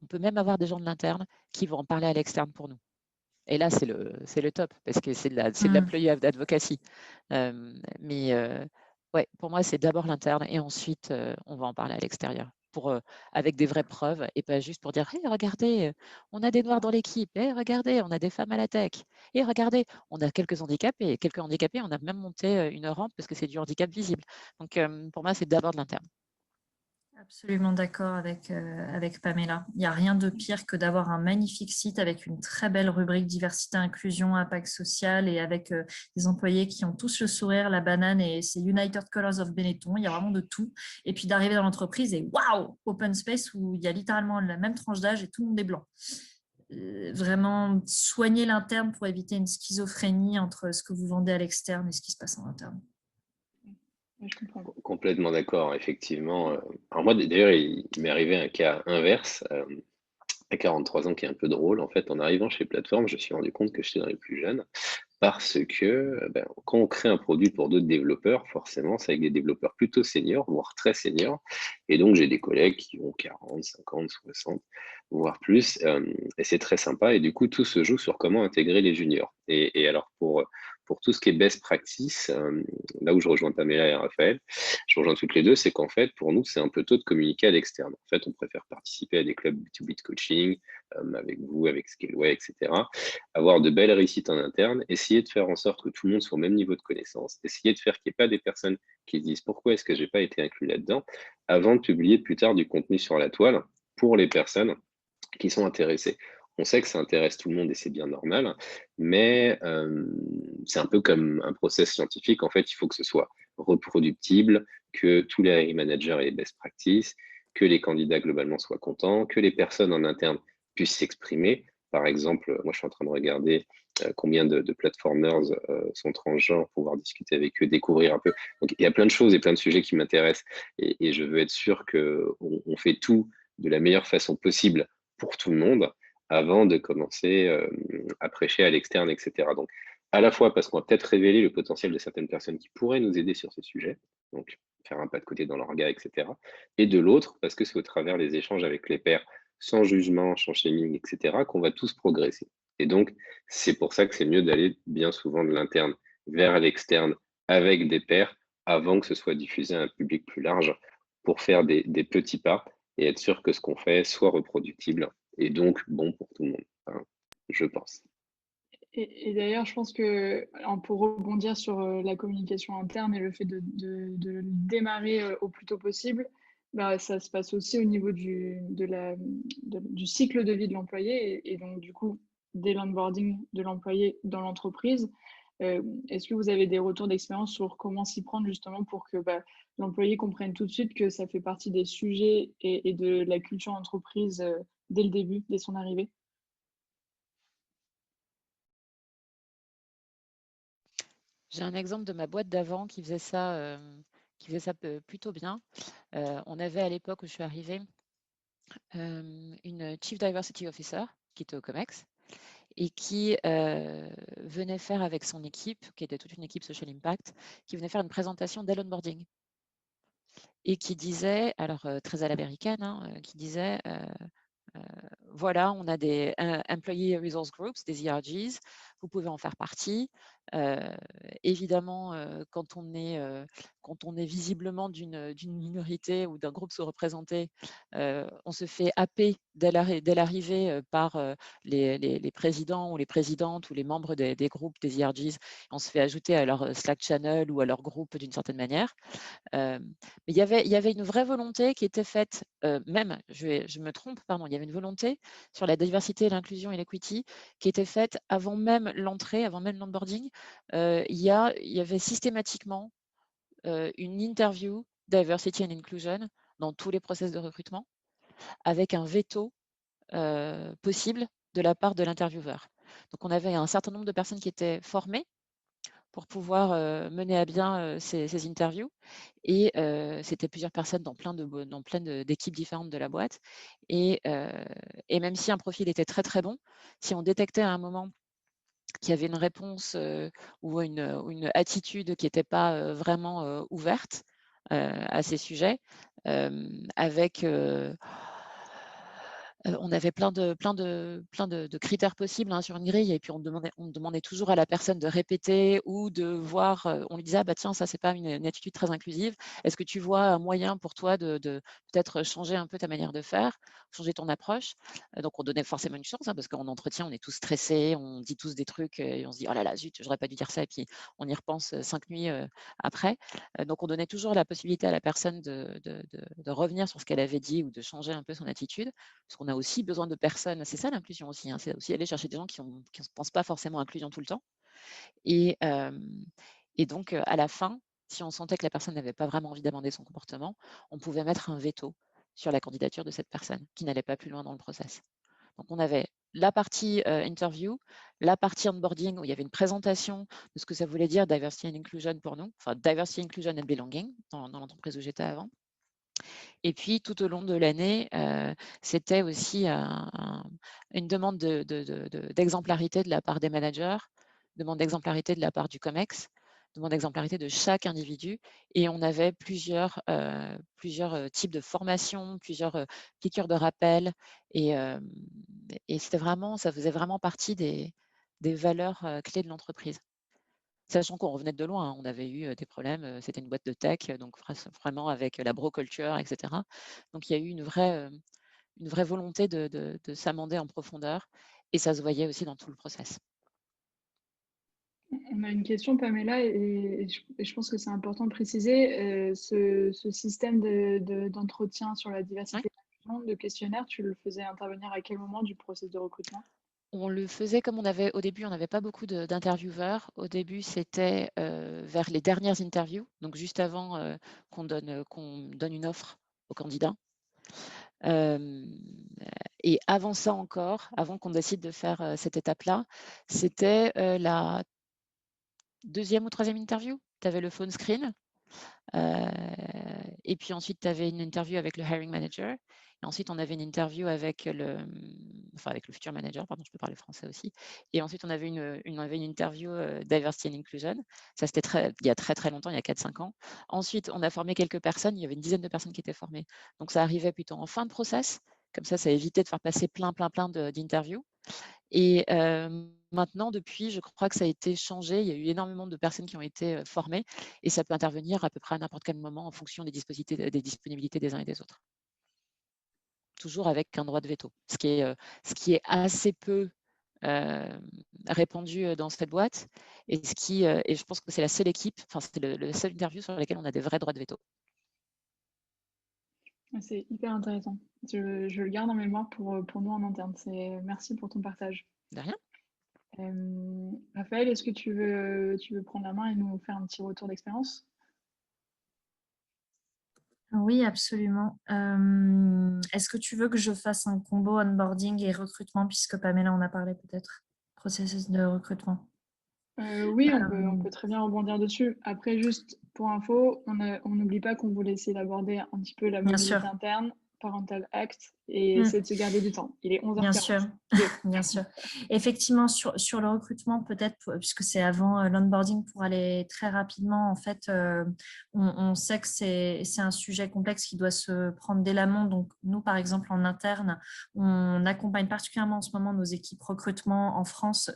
on peut même avoir des gens de l'interne qui vont en parler à l'externe pour nous. Et là, c'est le top, parce que c'est de l'employee advocacy. Mais ouais, pour moi, c'est d'abord l'interne et ensuite, on va en parler à l'extérieur. avec des vraies preuves et pas juste pour dire hey, regardez, on a des noirs dans l'équipe, hey, regardez, on a des femmes à la tech, et regardez, on a quelques handicapés, on a même monté une rampe parce que c'est du handicap visible. Donc, pour moi, c'est d'abord de l'interne. Absolument d'accord avec Pamela. Il n'y a rien de pire que d'avoir un magnifique site avec une très belle rubrique diversité, inclusion, impact social et avec des employés qui ont tous le sourire, la banane et c'est United Colors of Benetton. Il y a vraiment de tout. Et puis d'arriver dans l'entreprise et waouh, open space où il y a littéralement la même tranche d'âge et tout le monde est blanc. Vraiment soigner l'interne pour éviter une schizophrénie entre ce que vous vendez à l'externe et ce qui se passe en interne. Je comprends. Complètement d'accord, effectivement. Alors moi, d'ailleurs, il m'est arrivé un cas inverse, à 43 ans, qui est un peu drôle. En fait, en arrivant chez Plateforme, je me suis rendu compte que j'étais dans les plus jeunes, parce que quand on crée un produit pour d'autres développeurs, forcément, c'est avec des développeurs plutôt seniors, voire très seniors. Et donc, j'ai des collègues qui ont 40, 50, 60, voire plus. Et c'est très sympa. Et du coup, tout se joue sur comment intégrer les juniors. Et alors, pour tout ce qui est best practice, là où je rejoins Pamela et Raphaël, je rejoins toutes les deux, c'est qu'en fait, pour nous, c'est un peu tôt de communiquer à l'externe. En fait, on préfère participer à des clubs B2B de coaching, avec vous, avec Scaleway, etc. Avoir de belles réussites en interne, essayer de faire en sorte que tout le monde soit au même niveau de connaissance, essayer de faire qu'il n'y ait pas des personnes qui se disent pourquoi est-ce que je n'ai pas été inclus là-dedans, avant de publier plus tard du contenu sur la toile pour les personnes qui sont intéressées. On sait que ça intéresse tout le monde et c'est bien normal, mais c'est un peu comme un process scientifique. En fait, il faut que ce soit reproductible, que tous les hiring managers aient best practice, que les candidats globalement soient contents, que les personnes en interne puissent s'exprimer. Par exemple, moi, je suis en train de regarder combien de platformers sont transgenres, pouvoir discuter avec eux, découvrir un peu. Donc, il y a plein de choses et plein de sujets qui m'intéressent et je veux être sûr qu'on fait tout de la meilleure façon possible pour tout le monde avant de commencer à prêcher à l'externe, etc. Donc, à la fois parce qu'on va peut-être révéler le potentiel de certaines personnes qui pourraient nous aider sur ce sujet, donc faire un pas de côté dans l'orga, etc. Et de l'autre, parce que c'est au travers des échanges avec les pairs, sans jugement, sans shaming, etc., qu'on va tous progresser. Et donc, c'est pour ça que c'est mieux d'aller bien souvent de l'interne vers l'externe avec des pairs avant que ce soit diffusé à un public plus large pour faire des petits pas et être sûr que ce qu'on fait soit reproductible et donc bon pour tout le monde, hein, je pense. Et d'ailleurs, je pense que pour rebondir sur la communication interne et le fait de démarrer au plus tôt possible, ça se passe aussi au niveau du cycle de vie de l'employé et donc du coup, dès l'onboarding de l'employé dans l'entreprise. Est-ce que vous avez des retours d'expérience sur comment s'y prendre justement pour que l'employé comprenne tout de suite que ça fait partie des sujets et de la culture entreprise dès le début, dès son arrivée? J'ai un exemple de ma boîte d'avant qui faisait ça plutôt bien. On avait à l'époque où je suis arrivée une Chief Diversity Officer qui était au COMEX et qui venait faire avec son équipe, qui était toute une équipe Social Impact, qui venait faire une présentation dès l'onboarding et qui disait, alors très à l'américaine, hein, qui disait voilà, on a des Employee Resource Groups, des ERGs, vous pouvez en faire partie. Évidemment, quand on est visiblement d'une minorité ou d'un groupe sous-représenté, on se fait happer dès l'arrivée par les présidents ou les présidentes ou les membres des groupes des ERGs. On se fait ajouter à leur Slack channel ou à leur groupe d'une certaine manière. Mais il y avait une vraie volonté qui était faite, même, je me trompe, pardon, il y avait une volonté sur la diversité, l'inclusion et l'equity qui était faite avant même l'entrée, avant même l'onboarding. Il y avait systématiquement une interview diversity and inclusion dans tous les process de recrutement avec un veto possible de la part de l'intervieweur. Donc on avait un certain nombre de personnes qui étaient formées pour pouvoir mener à bien ces interviews. Et c'était plusieurs personnes dans plein d'équipes différentes de la boîte. Et même si un profil était très très bon, si on détectait à un moment qu'il y avait une réponse ou une attitude qui n'était pas vraiment ouverte à ces sujets, avec On avait plein de critères possibles, hein, sur une grille, et puis on demandait toujours à la personne de répéter ou de voir, on lui disait: «Ah bah tiens, ça c'est pas une attitude très inclusive. Est-ce que tu vois un moyen pour toi de peut-être changer un peu ta manière de faire, changer ton approche?» Donc on donnait forcément une chance, hein, parce qu'en entretien, on est tous stressés, on dit tous des trucs, et on se dit: «Oh là là, zut, j'aurais pas dû dire ça», et puis on y repense, 5 nuits, après. Donc on donnait toujours la possibilité à la personne de revenir sur ce qu'elle avait dit ou de changer un peu son attitude. Parce qu'on a aussi besoin de personnes, c'est ça l'inclusion aussi, hein, c'est aussi aller chercher des gens qui ne pensent pas forcément inclusion tout le temps. Et, donc, à la fin, si on sentait que la personne n'avait pas vraiment envie d'amender son comportement, on pouvait mettre un veto sur la candidature de cette personne qui n'allait pas plus loin dans le process. Donc on avait la partie interview, la partie onboarding où il y avait une présentation de ce que ça voulait dire diversity and inclusion pour nous, enfin diversity, inclusion and belonging dans l'entreprise où j'étais avant. Et puis tout au long de l'année, c'était aussi une demande d'exemplarité de la part des managers, demande d'exemplarité de la part du COMEX, demande d'exemplarité de chaque individu. Et on avait plusieurs types de formations, plusieurs piqûres de rappel. Et ça faisait vraiment partie des valeurs clés de l'entreprise. Sachant qu'on revenait de loin, hein, on avait eu des problèmes, c'était une boîte de tech, donc vraiment avec la bro culture, et cetera. Donc il y a eu une vraie volonté de s'amender en profondeur, et ça se voyait aussi dans tout le process. On a une question, Pamela, et je pense que c'est important de préciser, ce système d'entretien sur la diversité et l'inclusion, de questionnaire, tu le faisais intervenir à quel moment du processus de recrutement? On le faisait comme au début, on n'avait pas beaucoup d'intervieweurs. Au début, c'était vers les dernières interviews, donc juste avant qu'on donne une offre aux candidats. Et avant ça encore, avant qu'on décide de faire cette étape-là, c'était la 2e ou 3e interview. Tu avais le phone screen. Et puis ensuite, tu avais une interview avec le hiring manager. Et ensuite, on avait une interview avec avec le futur manager, pardon, je peux parler français aussi. Et ensuite, on avait une interview diversity and inclusion. Ça, c'était il y a très, très longtemps, il y a 4-5 ans. Ensuite, on a formé quelques personnes. Il y avait une dizaine de personnes qui étaient formées. Donc, ça arrivait plutôt en fin de process. Comme ça évitait de faire passer plein d'interviews. Et maintenant, depuis, je crois que ça a été changé. Il y a eu énormément de personnes qui ont été formées, et ça peut intervenir à peu près à n'importe quel moment en fonction des disponibilités des uns et des autres. Toujours avec un droit de veto, ce qui est assez peu répandu dans cette boîte, et je pense que c'est la seule équipe, enfin c'est le seul interview sur lequel on a des vrais droits de veto. C'est hyper intéressant. Je le garde en mémoire pour nous en interne. Merci pour ton partage. De rien. Raphaël, est-ce que tu veux prendre la main et nous faire un petit retour d'expérience? Oui, absolument. Est-ce que tu veux que je fasse un combo onboarding et recrutement, puisque Pamela en a parlé peut-être, processus de recrutement? Oui, on peut très bien rebondir dessus. Après, juste pour info, on n'oublie pas qu'on voulait essayer d'aborder un petit peu la Bien mobilité sûr. interne, Parental Act, et essayer de se garder du temps. Il est 11h40. Bien sûr, bien sûr. Effectivement, sur le recrutement, peut-être, puisque c'est avant l'onboarding, pour aller très rapidement, en fait, on sait que c'est un sujet complexe qui doit se prendre dès l'amont. Donc, nous, par exemple, en interne, on accompagne particulièrement en ce moment nos équipes recrutement en France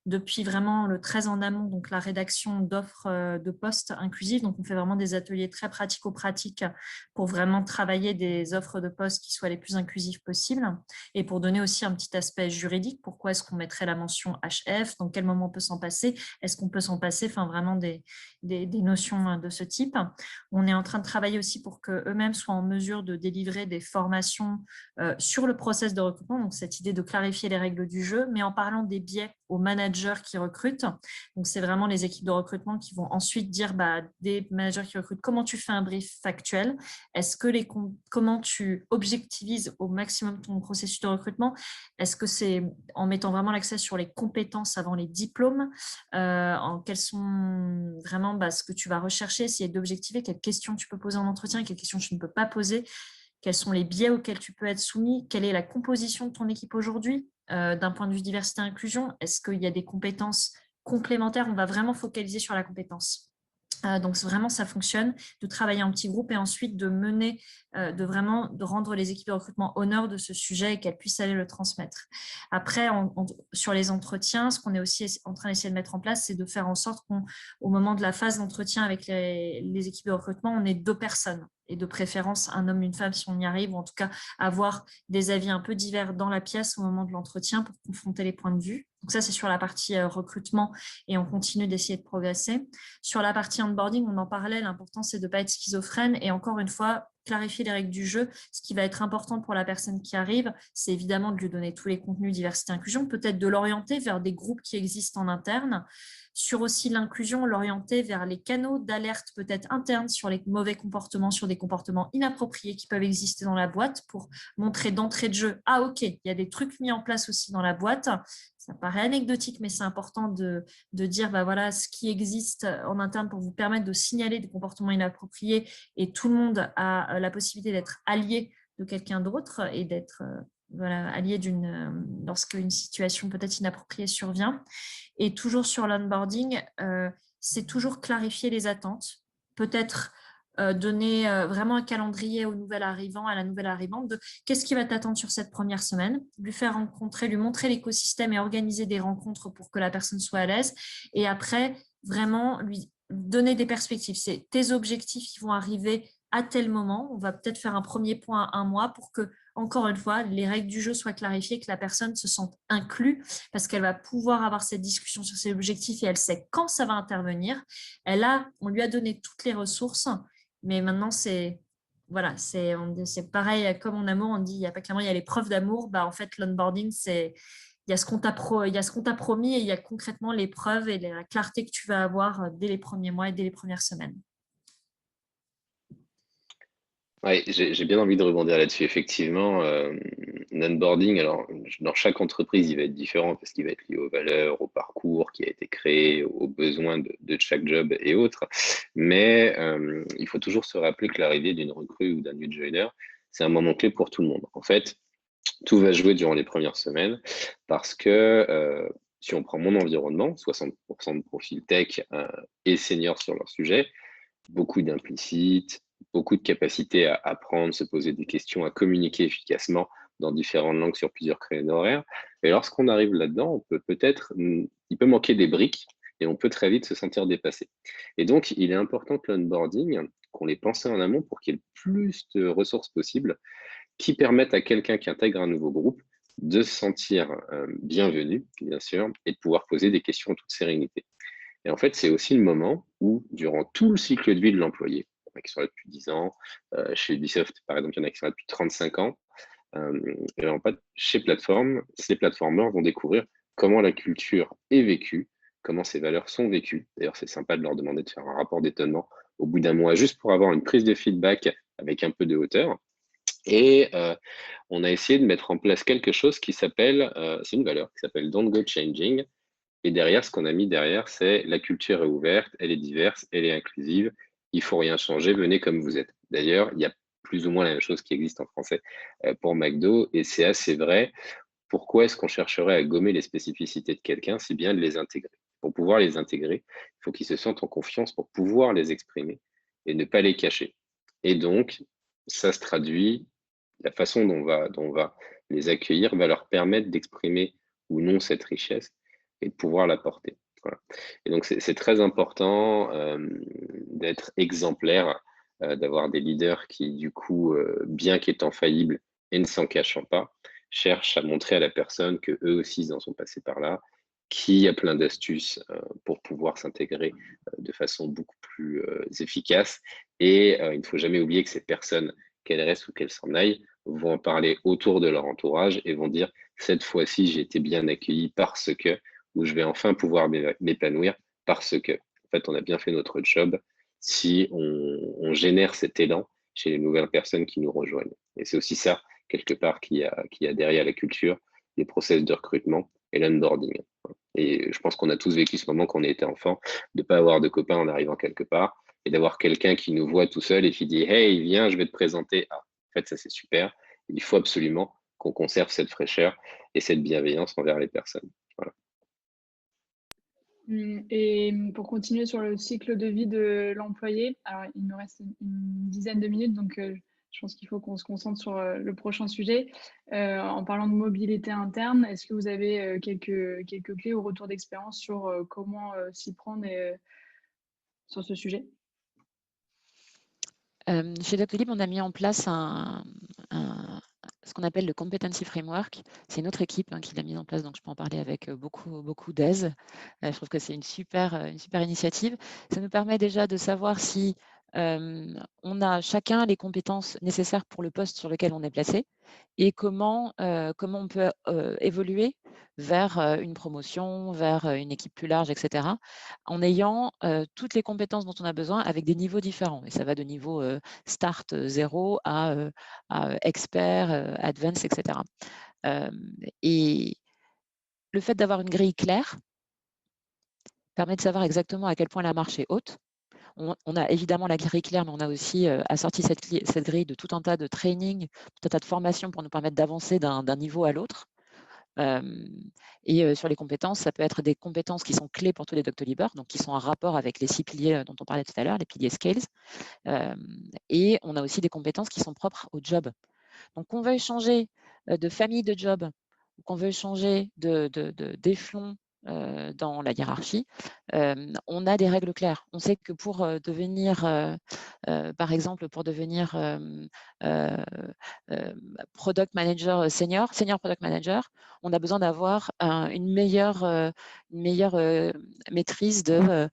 depuis vraiment le très en amont, donc la rédaction d'offres de postes inclusives. Donc, on fait vraiment des ateliers très pratico-pratiques pour vraiment travailler des offres de postes qui soient les plus inclusives possibles. Et pour donner aussi un petit aspect juridique, pourquoi est-ce qu'on mettrait la mention HF, dans quel moment on peut s'en passer, est-ce qu'on peut s'en passer, enfin vraiment des notions de ce type. On est en train de travailler aussi pour qu'eux-mêmes soient en mesure de délivrer des formations sur le process de recrutement, donc cette idée de clarifier les règles du jeu, mais en parlant des biais aux managers qui recrutent. Donc, c'est vraiment les équipes de recrutement qui vont ensuite dire des managers qui recrutent comment tu fais un brief factuel, comment tu objectivises au maximum ton processus de recrutement, est-ce que c'est en mettant vraiment l'accès sur les compétences avant les diplômes, quels sont vraiment ce que tu vas rechercher, essayer d'objectiver quelles questions tu peux poser en entretien et quelles questions tu ne peux pas poser, quels sont les biais auxquels tu peux être soumis, quelle est la composition de ton équipe aujourd'hui, d'un point de vue diversité et inclusion, est-ce qu'il y a des compétences complémentaires? On va vraiment focaliser sur la compétence. Donc vraiment, ça fonctionne de travailler en petits groupes et ensuite de mener, de rendre les équipes de recrutement honneur de ce sujet et qu'elles puissent aller le transmettre. Après, sur les entretiens, ce qu'on est aussi en train d'essayer de mettre en place, c'est de faire en sorte qu'au moment de la phase d'entretien avec les équipes de recrutement, on ait 2 personnes et de préférence un homme, une femme si on y arrive, ou en tout cas avoir des avis un peu divers dans la pièce au moment de l'entretien pour confronter les points de vue. Donc ça, c'est sur la partie recrutement et on continue d'essayer de progresser. Sur la partie onboarding, on en parlait, l'important c'est de ne pas être schizophrène et encore une fois, clarifier les règles du jeu. Ce qui va être important pour la personne qui arrive, c'est évidemment de lui donner tous les contenus diversité inclusion, peut-être de l'orienter vers des groupes qui existent en interne. Sur aussi l'inclusion, l'orienter vers les canaux d'alerte peut-être internes sur les mauvais comportements, sur des comportements inappropriés qui peuvent exister dans la boîte pour montrer d'entrée de jeu, ah ok, il y a des trucs mis en place aussi dans la boîte. Ça paraît anecdotique, mais c'est important de dire bah voilà, ce qui existe en interne pour vous permettre de signaler des comportements inappropriés et tout le monde a la possibilité d'être allié de quelqu'un d'autre et d'être allié lorsqu'une situation peut-être inappropriée survient. Et toujours sur l'onboarding, c'est toujours clarifier les attentes, peut-être donner vraiment un calendrier au nouvel arrivant, à la nouvelle arrivante, de qu'est-ce qui va t'attendre sur cette première semaine, lui faire rencontrer, lui montrer l'écosystème et organiser des rencontres pour que la personne soit à l'aise. Et après, vraiment lui donner des perspectives. C'est tes objectifs qui vont arriver à tel moment. On va peut-être faire un premier point à 1 mois pour que, encore une fois, les règles du jeu soient clarifiées, que la personne se sente inclue parce qu'elle va pouvoir avoir cette discussion sur ses objectifs et elle sait quand ça va intervenir. On lui a donné toutes les ressources. Mais maintenant, c'est pareil, comme en amour, on dit, il n'y a pas clairement, il y a les preuves d'amour. Bah, en fait, l'onboarding, il y a ce qu'on t'a promis et il y a concrètement les preuves et la clarté que tu vas avoir dès les premiers mois et dès les premières semaines. Oui, j'ai bien envie de rebondir là-dessus. Effectivement, l'onboarding, alors dans chaque entreprise, il va être différent parce qu'il va être lié aux valeurs, au parcours qui a été créé, aux besoins de chaque job et autres. Mais il faut toujours se rappeler que l'arrivée d'une recrue ou d'un new joiner, c'est un moment clé pour tout le monde. En fait, tout va jouer durant les premières semaines parce que si on prend mon environnement, 60% de profils tech et seniors sur leur sujet, beaucoup d'implicite, beaucoup de capacité à apprendre, se poser des questions, à communiquer efficacement dans différentes langues sur plusieurs créneaux horaires. Et lorsqu'on arrive là-dedans, il peut manquer des briques et on peut très vite se sentir dépassé. Et donc, il est important que l'onboarding, qu'on l'ait pensé en amont pour qu'il y ait le plus de ressources possibles qui permettent à quelqu'un qui intègre un nouveau groupe de se sentir bienvenu, bien sûr, et de pouvoir poser des questions en toute sérénité. Et en fait, c'est aussi le moment où, durant tout le cycle de vie de l'employé, il y en a qui sont là depuis 10 ans, chez Ubisoft, par exemple, il y en a qui sont là depuis 35 ans, et en fait, chez Plateforme, ces plateformeurs vont découvrir comment la culture est vécue, comment ces valeurs sont vécues. D'ailleurs, c'est sympa de leur demander de faire un rapport d'étonnement au bout d'un mois, juste pour avoir une prise de feedback avec un peu de hauteur. Et on a essayé de mettre en place quelque chose qui s'appelle, c'est une valeur qui s'appelle Don't Go Changing. Et derrière, ce qu'on a mis derrière, c'est la culture est ouverte, elle est diverse, elle est inclusive, il ne faut rien changer, venez comme vous êtes. D'ailleurs, il y a plus ou moins la même chose qui existe en français pour McDo, et c'est assez vrai. Pourquoi est-ce qu'on chercherait à gommer les spécificités de quelqu'un? C'est bien de les intégrer. Pour pouvoir les intégrer, il faut qu'ils se sentent en confiance pour pouvoir les exprimer et ne pas les cacher. Et donc, ça se traduit, la façon dont on va les accueillir va leur permettre d'exprimer ou non cette richesse et de pouvoir la porter. Voilà. Et donc, c'est très important d'être exemplaire, d'avoir des leaders qui, du coup, bien qu'étant faillibles et ne s'en cachant pas, cherchent à montrer à la personne que eux aussi, ils en sont passés par là, qu'il y a plein d'astuces pour pouvoir s'intégrer de façon beaucoup plus efficace. Et il ne faut jamais oublier que ces personnes, qu'elles restent ou qu'elles s'en aillent, vont en parler autour de leur entourage et vont dire « cette fois-ci, j'ai été bien accueilli parce que », ou « je vais enfin pouvoir m'épanouir parce que ». En fait, on a bien fait notre job si on génère cet élan chez les nouvelles personnes qui nous rejoignent. Et c'est aussi ça, quelque part, qui y a derrière la culture, les process de recrutement et l'onboarding. Et je pense qu'on a tous vécu ce moment quand on était enfant, de ne pas avoir de copains en arrivant quelque part et d'avoir quelqu'un qui nous voit tout seul et qui dit « Hey, viens, je vais te présenter. » Ah, en fait, ça, c'est super. Il faut absolument qu'on conserve cette fraîcheur et cette bienveillance envers les personnes. Voilà. Et pour continuer sur le cycle de vie de l'employé, alors il nous reste une dizaine de minutes, donc je pense qu'il faut qu'on se concentre sur le prochain sujet. En parlant de mobilité interne, est-ce que vous avez quelques clés ou retours d'expérience sur comment s'y prendre sur ce sujet? Chez Doctolib, on a mis en place ce qu'on appelle le Competency Framework. C'est une autre équipe qui l'a mis en place, donc je peux en parler avec beaucoup d'aise. Je trouve que c'est une super initiative. Ça nous permet déjà de savoir si on a chacun les compétences nécessaires pour le poste sur lequel on est placé et comment on peut évoluer vers une promotion, vers une équipe plus large, etc., en ayant toutes les compétences dont on a besoin avec des niveaux différents. Et ça va de niveau start 0 à expert, advance, etc. Et le fait d'avoir une grille claire permet de savoir exactement à quel point la marche est haute. On a évidemment la grille claire, mais on a aussi assorti cette grille de tout un tas de training, tout un tas de formations pour nous permettre d'avancer d'un niveau à l'autre. Et sur les compétences, ça peut être des compétences qui sont clés pour tous les Doctolibers, donc qui sont en rapport avec les 6 piliers dont on parlait tout à l'heure, les piliers Scales. Et on a aussi des compétences qui sont propres au job. Donc qu'on veuille changer de famille de job, ou qu'on veuille changer d'échelon dans la hiérarchie, on a des règles claires. On sait que pour devenir, par exemple, pour devenir product manager senior product manager, on a besoin d'avoir une meilleure maîtrise de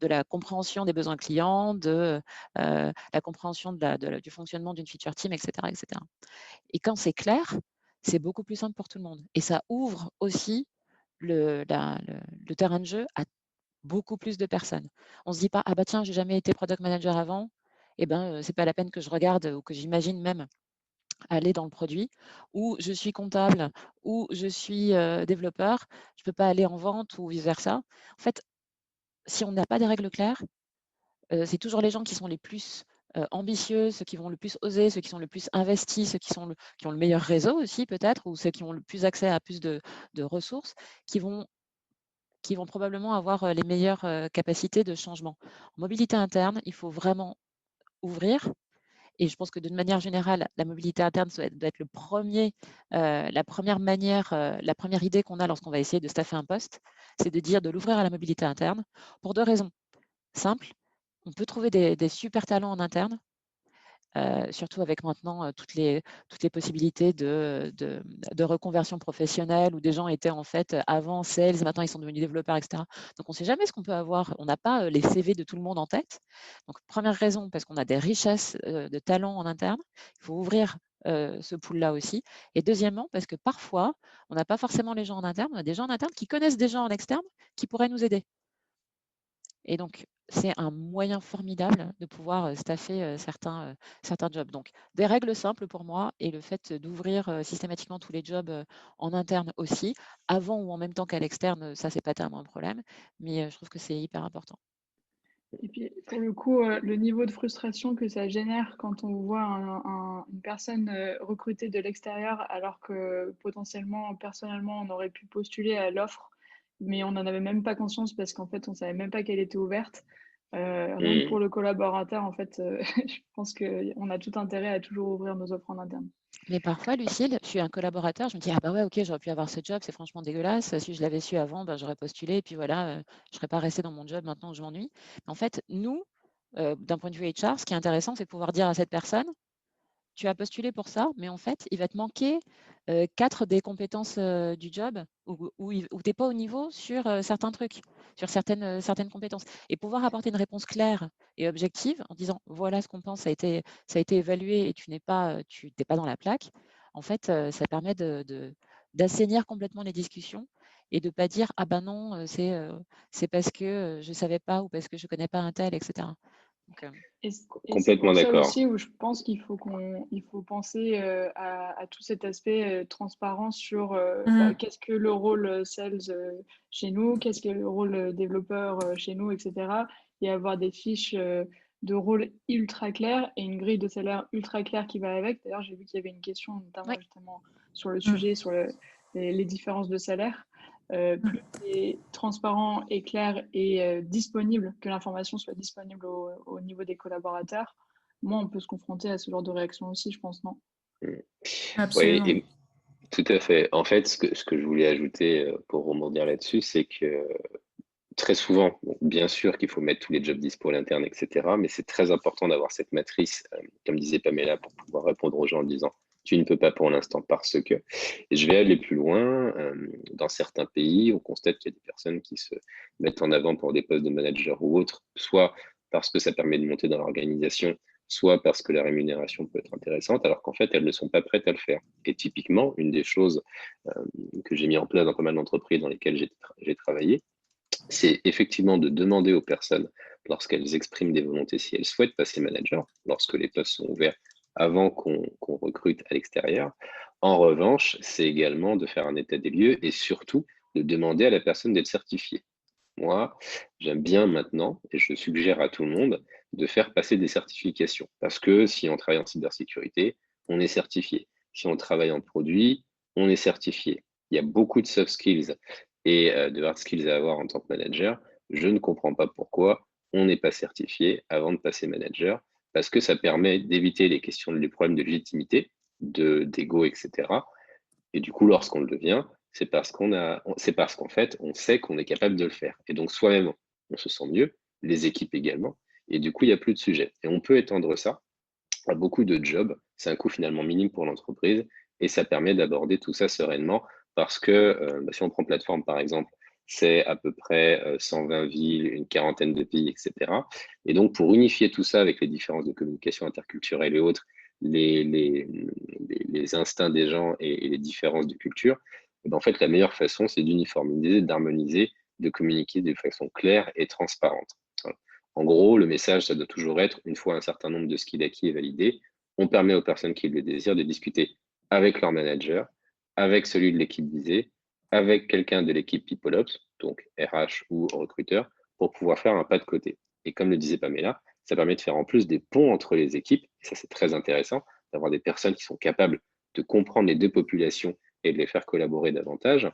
la compréhension des besoins clients, de la compréhension du fonctionnement d'une feature team, etc., etc. Et quand c'est clair, c'est beaucoup plus simple pour tout le monde. Et ça ouvre aussi le terrain de jeu à beaucoup plus de personnes. On ne se dit pas, ah bah tiens, j'ai jamais été product manager avant, et ben c'est pas la peine que je regarde ou que j'imagine même aller dans le produit, ou je suis comptable, ou je suis développeur, je peux pas aller en vente ou vice-versa. En fait, si on n'a pas des règles claires, c'est toujours les gens qui sont les plus ambitieux, ceux qui vont le plus oser, ceux qui sont le plus investis, ceux qui ont le meilleur réseau aussi peut-être, ou ceux qui ont le plus accès à plus de ressources, qui vont probablement avoir les meilleures capacités de changement. En mobilité interne, il faut vraiment ouvrir. Et je pense que d'une manière générale, la mobilité interne doit être la première manière, la première idée qu'on a lorsqu'on va essayer de staffer un poste, c'est de dire de l'ouvrir à la mobilité interne pour 2 raisons simples. On peut trouver des super talents en interne, surtout avec maintenant toutes les possibilités de reconversion professionnelle où des gens étaient en fait avant sales, maintenant ils sont devenus développeurs, etc. Donc on ne sait jamais ce qu'on peut avoir. On n'a pas les CV de tout le monde en tête. Donc première raison, parce qu'on a des richesses de talents en interne. Il faut ouvrir ce pool-là aussi. Et deuxièmement, parce que parfois, on n'a pas forcément les gens en interne, on a des gens en interne qui connaissent des gens en externe qui pourraient nous aider. Et donc, c'est un moyen formidable de pouvoir staffer certains jobs. Donc, des règles simples pour moi et le fait d'ouvrir systématiquement tous les jobs en interne aussi, avant ou en même temps qu'à l'externe, ça, c'est pas tellement un problème, mais je trouve que c'est hyper important. Et puis, pour le coup, le niveau de frustration que ça génère quand on voit une personne recrutée de l'extérieur, alors que potentiellement, personnellement, on aurait pu postuler à l'offre, mais on n'en avait même pas conscience parce qu'en fait, on savait même pas qu'elle était ouverte. Rien que pour le collaborateur, en fait, je pense qu'on a tout intérêt à toujours ouvrir nos offres en interne. Mais parfois, Lucille, je suis un collaborateur, je me dis, ah bah ouais, ok, j'aurais pu avoir ce job, c'est franchement dégueulasse. Si je l'avais su avant, ben, j'aurais postulé, et puis voilà, je serais pas restée dans mon job maintenant où je m'ennuie. En fait, nous, d'un point de vue HR, ce qui est intéressant, c'est de pouvoir dire à cette personne, tu as postulé pour ça, mais en fait, il va te manquer 4 des compétences du job où tu n'es pas au niveau sur certains trucs, sur certaines compétences. Et pouvoir apporter une réponse claire et objective en disant, voilà ce qu'on pense, ça a été évalué et tu n'es pas dans la plaque, en fait, ça permet d'assainir complètement les discussions et de ne pas dire, ah ben non, c'est parce que je ne savais pas ou parce que je ne connais pas un tel, etc. Donc, Et c'est Complètement pour ça d'accord. aussi où je pense qu'il faut penser à tout cet aspect transparent sur qu'est-ce que le rôle sales chez nous, qu'est-ce que le rôle développeur chez nous, etc. Et avoir des fiches de rôle ultra claires et une grille de salaire ultra claire qui va avec. D'ailleurs, j'ai vu qu'il y avait une question notamment oui. justement sur le sujet, sur les différences de salaire. plus c'est transparent et clair et disponible, que l'information soit disponible au niveau des collaborateurs, moins on peut se confronter à ce genre de réaction aussi, je pense, non? Oui, Absolument. tout à fait. En fait, ce que je voulais ajouter pour rebondir là-dessus, c'est que très souvent, bon, bien sûr qu'il faut mettre tous les jobs dispo à l'interne, etc. Mais c'est très important d'avoir cette matrice, comme disait Pamela, pour pouvoir répondre aux gens en disant tu ne peux pas pour l'instant parce que. Et je vais aller plus loin. Dans certains pays, on constate qu'il y a des personnes qui se mettent en avant pour des postes de manager ou autres, soit parce que ça permet de monter dans l'organisation, soit parce que la rémunération peut être intéressante, alors qu'en fait, elles ne sont pas prêtes à le faire. Et typiquement, une des choses que j'ai mis en place dans pas mal d'entreprises dans lesquelles j'ai travaillé, c'est effectivement de demander aux personnes, lorsqu'elles expriment des volontés, si elles souhaitent passer manager, lorsque les postes sont ouverts avant qu'on recrute à l'extérieur. En revanche, c'est également de faire un état des lieux et surtout de demander à la personne d'être certifiée. Moi, j'aime bien maintenant, et je suggère à tout le monde, de faire passer des certifications. Parce que si on travaille en cybersécurité, on est certifié. Si on travaille en produit, on est certifié. Il y a beaucoup de soft skills et de hard skills à avoir en tant que manager. Je ne comprends pas pourquoi on n'est pas certifié avant de passer manager, parce que ça permet d'éviter les problèmes de légitimité, d'ego, etc. Et du coup, lorsqu'on le devient, c'est parce qu'en fait, on sait qu'on est capable de le faire. Et donc, soi-même, on se sent mieux, les équipes également. Et du coup, il n'y a plus de sujet. Et on peut étendre ça à beaucoup de jobs. C'est un coût finalement minime pour l'entreprise et ça permet d'aborder tout ça sereinement parce que si on prend plateforme, par exemple, c'est à peu près 120 villes, une quarantaine de pays, etc. Et donc, pour unifier tout ça avec les différences de communication interculturelle et autres, les, les, les instincts des gens et les différences de culture, et ben, en fait, la meilleure façon, c'est d'uniformiser, d'harmoniser, de communiquer de façon claire et transparente. Voilà. En gros, le message, ça doit toujours être, une fois un certain nombre de skills acquis et validés, on permet aux personnes qui le désirent de discuter avec leur manager, avec celui de l'équipe visée, avec quelqu'un de l'équipe PeopleOps, donc RH ou recruteur, pour pouvoir faire un pas de côté. Et comme le disait Pamela, ça permet de faire en plus des ponts entre les équipes, et ça c'est très intéressant, d'avoir des personnes qui sont capables de comprendre les deux populations et de les faire collaborer davantage.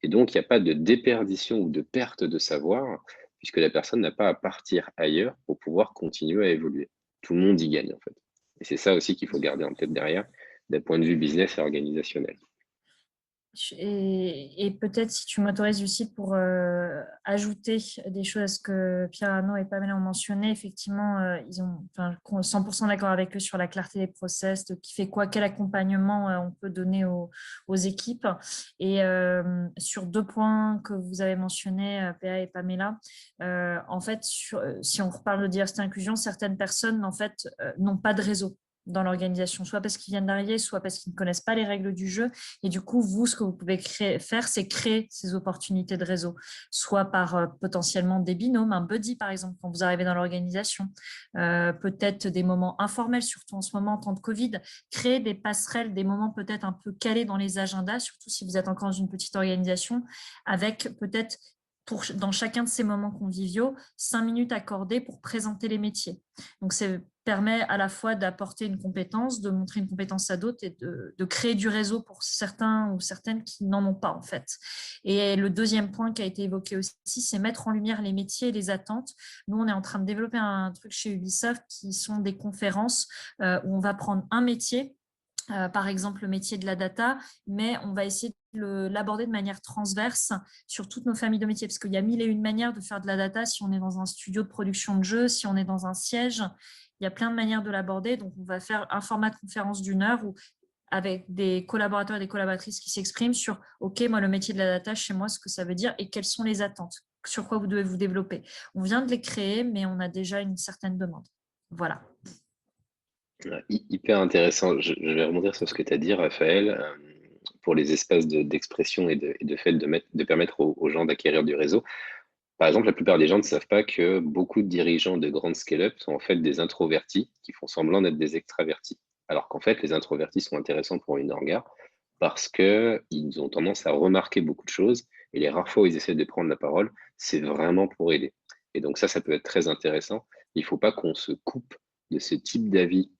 Et donc, il n'y a pas de déperdition ou de perte de savoir, puisque la personne n'a pas à partir ailleurs pour pouvoir continuer à évoluer. Tout le monde y gagne, en fait. Et c'est ça aussi qu'il faut garder en tête derrière, d'un point de vue business et organisationnel. Et peut-être, si tu m'autorises, Lucie, pour ajouter des choses à ce que Pierre Arnaud et Pamela ont mentionné, effectivement, ils ont 100% d'accord avec eux sur la clarté des process, de qui fait quoi, quel accompagnement on peut donner aux équipes. Et sur deux points que vous avez mentionnés, Péa et Pamela, en fait, si on reparle de diversité et inclusion, certaines personnes, en fait, n'ont pas de réseau dans l'organisation, soit parce qu'ils viennent d'arriver, soit parce qu'ils ne connaissent pas les règles du jeu. Et du coup, vous, ce que vous pouvez faire, c'est créer ces opportunités de réseau, soit par potentiellement des binômes, un buddy par exemple, quand vous arrivez dans l'organisation, peut-être des moments informels, surtout en ce moment en temps de Covid, créer des passerelles, des moments peut-être un peu calés dans les agendas, surtout si vous êtes encore dans une petite organisation, avec peut-être dans chacun de ces moments conviviaux, 5 minutes accordées pour présenter les métiers. Donc, ça permet à la fois d'apporter une compétence, de montrer une compétence à d'autres et de créer du réseau pour certains ou certaines qui n'en ont pas en fait. Et le deuxième point qui a été évoqué aussi, c'est mettre en lumière les métiers et les attentes. Nous, on est en train de développer un truc chez Ubisoft qui sont des conférences où on va prendre un métier, par exemple le métier de la data, mais on va essayer de l'aborder de manière transverse sur toutes nos familles de métiers, parce qu'il y a mille et une manières de faire de la data si on est dans un studio de production de jeux, si on est dans un siège, il y a plein de manières de l'aborder. Donc, on va faire un format de conférence d'1 heure où, avec des collaborateurs et des collaboratrices qui s'expriment sur « Ok, moi, le métier de la data, chez moi, ce que ça veut dire et quelles sont les attentes, sur quoi vous devez vous développer. » On vient de les créer, mais on a déjà une certaine demande. Voilà. Hyper intéressant. Je vais rebondir sur ce que tu as dit, Raphaël, pour les espaces d'expression et de fait de permettre aux gens d'acquérir du réseau. Par exemple, la plupart des gens ne savent pas que beaucoup de dirigeants de grandes scale-up sont en fait des introvertis qui font semblant d'être des extravertis. Alors qu'en fait, les introvertis sont intéressants pour une orga parce qu'ils ont tendance à remarquer beaucoup de choses et les rares fois où ils essaient de prendre la parole, c'est vraiment pour aider. Et donc ça peut être très intéressant. Il ne faut pas qu'on se coupe de ce type d'avis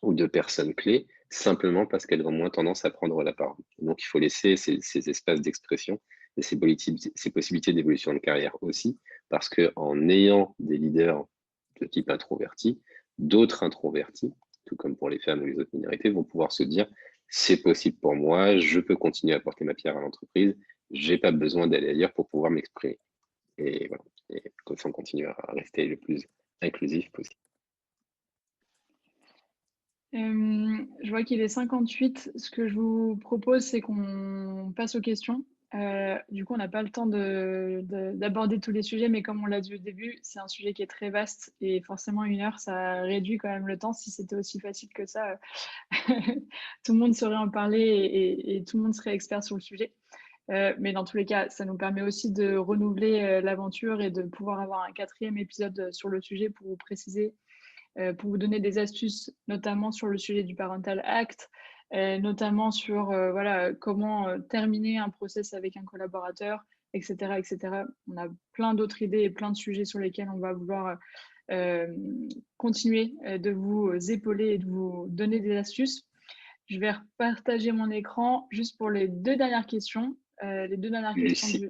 ou de personnes clés simplement parce qu'elles ont moins tendance à prendre la parole. Donc il faut laisser ces espaces d'expression et ses possibilités d'évolution de carrière aussi, parce qu'en ayant des leaders de type introverti, d'autres introvertis, tout comme pour les femmes ou les autres minorités, vont pouvoir se dire c'est possible pour moi, je peux continuer à apporter ma pierre à l'entreprise, j'ai pas besoin d'aller ailleurs pour pouvoir m'exprimer. Et voilà, et comme ça on continue à rester le plus inclusif possible. Je vois qu'il est 58. Ce que je vous propose, c'est qu'on passe aux questions. Du coup, on n'a pas le temps d'aborder tous les sujets, mais comme on l'a dit au début, c'est un sujet qui est très vaste et forcément 1 heure, ça réduit quand même le temps. Si c'était aussi facile que ça, tout le monde saurait en parler et tout le monde serait expert sur le sujet. Mais dans tous les cas, ça nous permet aussi de renouveler l'aventure et de pouvoir avoir un 4e épisode sur le sujet pour vous préciser, pour vous donner des astuces, notamment sur le sujet du Parental Act, notamment sur voilà, comment terminer un process avec un collaborateur, etc., etc. On a plein d'autres idées et plein de sujets sur lesquels on va vouloir continuer de vous épauler et de vous donner des astuces. Je vais repartager mon écran juste pour les 2 dernières questions. Les 2 dernières questions.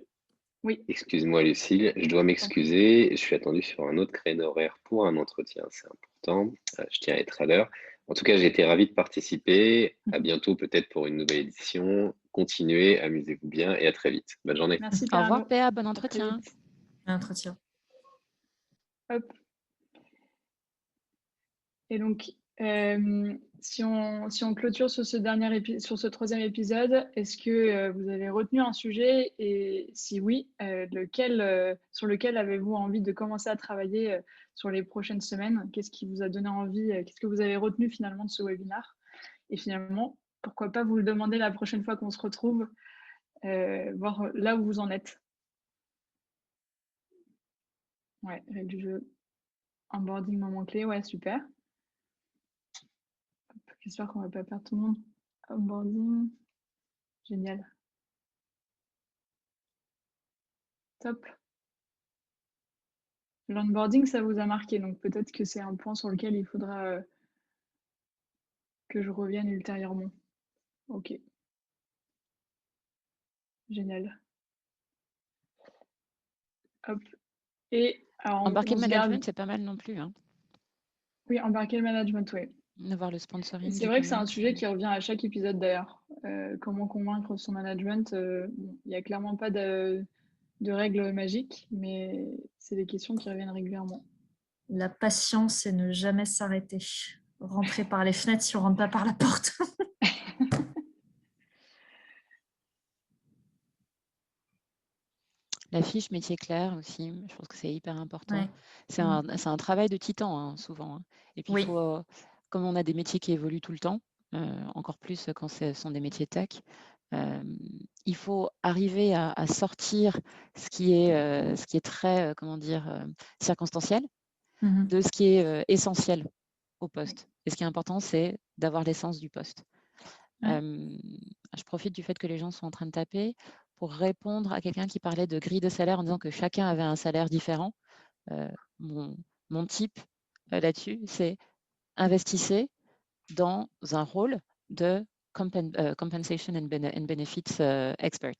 Oui. Excuse-moi Lucille, je dois m'excuser, je suis attendu sur un autre créneau horaire pour un entretien, c'est important, je tiens à être à l'heure. En tout cas, j'ai été ravi de participer, à bientôt peut-être pour une nouvelle édition, continuez, amusez-vous bien et à très vite. Bonne journée. Merci Au revoir Pierre. Péa, bon entretien. Bon entretien. Hop. Et donc, si on clôture sur ce 3e épisode, est-ce que vous avez retenu un sujet et si oui, sur lequel avez-vous envie de commencer à travailler sur les prochaines semaines? Qu'est-ce qui vous a donné envie? Qu'est-ce que vous avez retenu finalement de ce webinaire? Et finalement, pourquoi pas vous le demander la prochaine fois qu'on se retrouve, voir là où vous en êtes. Ouais, règle du jeu. Onboarding, moment clé, ouais, super. J'espère qu'on va pas perdre tout le monde. Onboarding, génial. Top. L'onboarding, ça vous a marqué, donc peut-être que c'est un point sur lequel il faudra que je revienne ultérieurement. Ok. Génial. Hop. Et alors, Embarquer on le se garde. management, c'est pas mal non plus. Hein, Oui, embarquer le management, oui. de voir le sponsoring. C'est vrai que c'est un sujet qui revient à chaque épisode d'ailleurs. Comment convaincre son management. Il n'y a clairement pas de règles magiques, mais c'est des questions qui reviennent régulièrement. La patience et ne jamais s'arrêter. Rentrer par les fenêtres si on ne rentre pas par la porte. La fiche métier clair aussi, je pense que c'est hyper important. Ouais. C'est un travail de titan, hein, souvent. Hein. Et puis, Oui. il faut, comme on a des métiers qui évoluent tout le temps, encore plus quand ce sont des métiers tech, il faut arriver à sortir ce qui est très, comment dire, circonstanciel de ce qui est essentiel au poste. Et ce qui est important, c'est d'avoir l'essence du poste. Ouais. Je profite du fait que les gens sont en train de taper pour répondre à quelqu'un qui parlait de grille de salaire en disant que chacun avait un salaire différent. Mon type là-dessus, c'est investissez dans un rôle de compensation and benefits expert.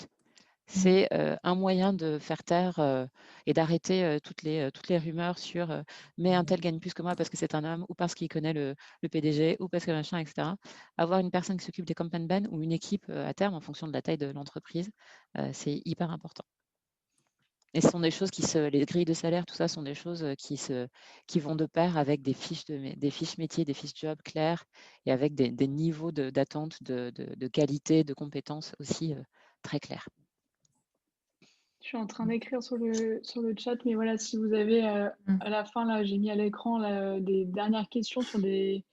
C'est un moyen de faire taire et d'arrêter toutes les rumeurs sur mais un tel gagne plus que moi parce que c'est un homme ou parce qu'il connaît le PDG ou parce que machin, etc. Avoir une personne qui s'occupe des comp and ben ou une équipe à terme en fonction de la taille de l'entreprise, c'est hyper important. Et ce sont des choses les grilles de salaire, tout ça sont des choses qui vont de pair avec des fiches métiers, des fiches jobs claires et avec des niveaux d'attente de qualité, de compétences aussi très clairs. Je suis en train d'écrire sur le chat, mais voilà, si vous avez à la fin, là, j'ai mis à l'écran des dernières questions sur des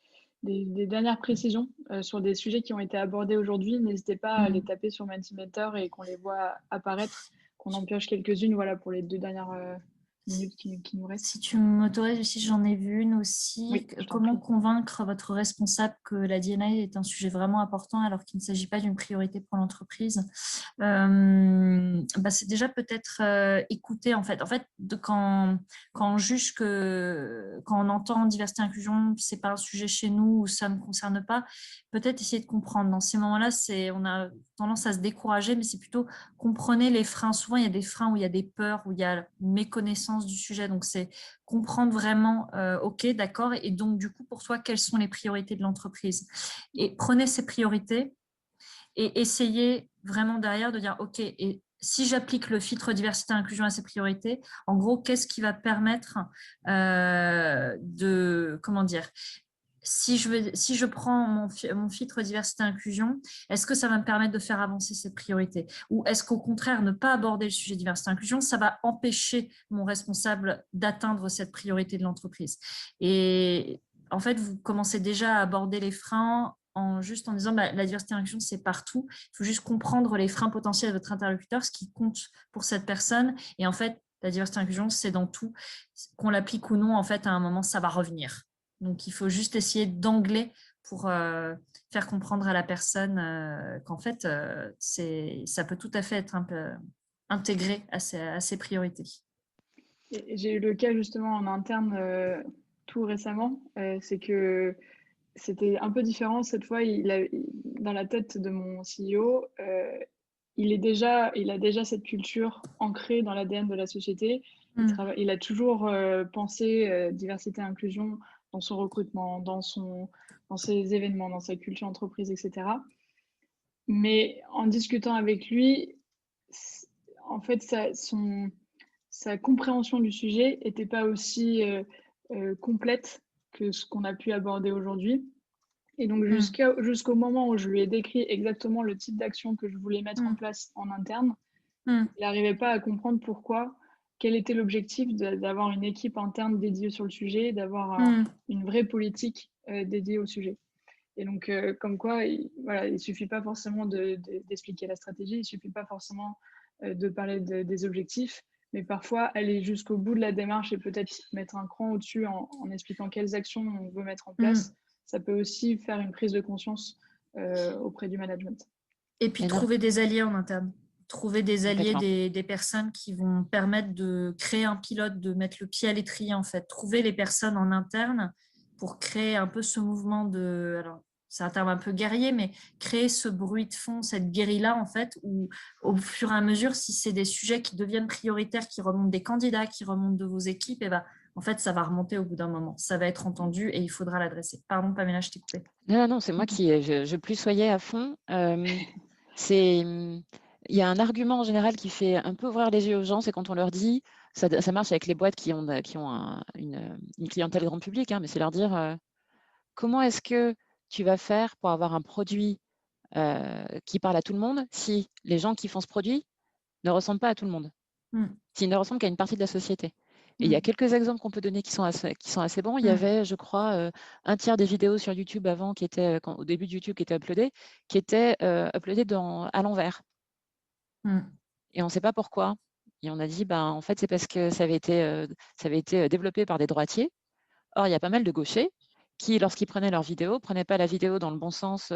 dernières précisions sur des sujets qui ont été abordés aujourd'hui. N'hésitez pas à les taper sur Mentimeter et qu'on les voit apparaître, qu'on en pioche quelques-unes voilà, pour les 2 dernières minutes qui nous restent. Si tu m'autorises aussi, j'en ai vu une aussi. Oui, je t'en Comment prie. convaincre votre responsable que la D&I est un sujet vraiment important alors qu'il ne s'agit pas d'une priorité pour l'entreprise? C'est déjà peut-être écouter en fait. Quand on juge quand on entend diversité et inclusion, c'est pas un sujet chez nous ou ça me concerne pas, peut-être essayer de comprendre. Dans ces moments-là, on a tendance à se décourager, mais c'est plutôt comprenez les freins. Souvent, il y a des freins où il y a des peurs, où il y a une méconnaissance du sujet. Donc, c'est comprendre vraiment, OK, d'accord. Et donc, du coup, pour toi, quelles sont les priorités de l'entreprise? Et prenez ces priorités et essayez vraiment derrière de dire, OK, et si j'applique le filtre diversité et inclusion à ces priorités, en gros, qu'est-ce qui va permettre si je prends mon filtre diversité et inclusion, est-ce que ça va me permettre de faire avancer cette priorité? Ou est-ce qu'au contraire, ne pas aborder le sujet diversité et inclusion, ça va empêcher mon responsable d'atteindre cette priorité de l'entreprise? Et en fait, vous commencez déjà à aborder les freins en disant la diversité et l'inclusion, c'est partout. Il faut juste comprendre les freins potentiels de votre interlocuteur, ce qui compte pour cette personne. Et en fait, la diversité et l'inclusion, c'est dans tout. Qu'on l'applique ou non, en fait, à un moment, ça va revenir. Donc, il faut juste essayer d'angler pour faire comprendre à la personne qu'en fait, ça peut tout à fait être un peu intégré à ses priorités. J'ai eu le cas justement en interne tout récemment. C'est que c'était un peu différent cette fois. Dans la tête de mon CEO, il a déjà cette culture ancrée dans l'ADN de la société. Il a toujours pensé diversité et inclusion dans son recrutement, dans ses événements, dans sa culture entreprise, etc. Mais en discutant avec lui, en fait, sa compréhension du sujet n'était pas aussi complète que ce qu'on a pu aborder aujourd'hui. Et donc, jusqu'au moment où je lui ai décrit exactement le type d'action que je voulais mettre en place en interne, il n'arrivait pas à comprendre quel était l'objectif d'avoir une équipe interne dédiée sur le sujet, d'avoir une vraie politique dédiée au sujet. Et donc, comme quoi, il suffit pas forcément d'expliquer la stratégie, il suffit pas forcément de parler des objectifs, mais parfois aller jusqu'au bout de la démarche et peut-être mettre un cran au-dessus en expliquant quelles actions on veut mettre en place. Ça peut aussi faire une prise de conscience auprès du management. Et puis trouver des alliés en interne. Trouver des alliés, des personnes qui vont permettre de créer un pilote, de mettre le pied à l'étrier en fait. Trouver les personnes en interne pour créer un peu ce mouvement de... Alors, c'est un terme un peu guerrier, mais créer ce bruit de fond, cette guérilla en fait, où au fur et à mesure, si c'est des sujets qui deviennent prioritaires, qui remontent des candidats, qui remontent de vos équipes, et en fait, ça va remonter au bout d'un moment. Ça va être entendu et il faudra l'adresser. Pardon, Pamela, je t'ai coupé. Non, c'est moi qui je plussoyais à fond. Il y a un argument en général qui fait un peu ouvrir les yeux aux gens, c'est quand on leur dit, ça marche avec les boîtes qui ont une clientèle grand public, mais c'est leur dire comment est-ce que tu vas faire pour avoir un produit qui parle à tout le monde si les gens qui font ce produit ne ressemblent pas à tout le monde, s'ils ne ressemblent qu'à une partie de la société. Et il y a quelques exemples qu'on peut donner qui sont assez bons. Il y avait, je crois, un tiers des vidéos sur YouTube avant, au début de YouTube, qui étaient uploadées uploadées à l'envers. Et on ne sait pas pourquoi. Et on a dit, en fait, c'est parce que ça avait été développé par des droitiers. Or, il y a pas mal de gauchers qui, lorsqu'ils prenaient leurs vidéos, ne prenaient pas la vidéo dans le bon sens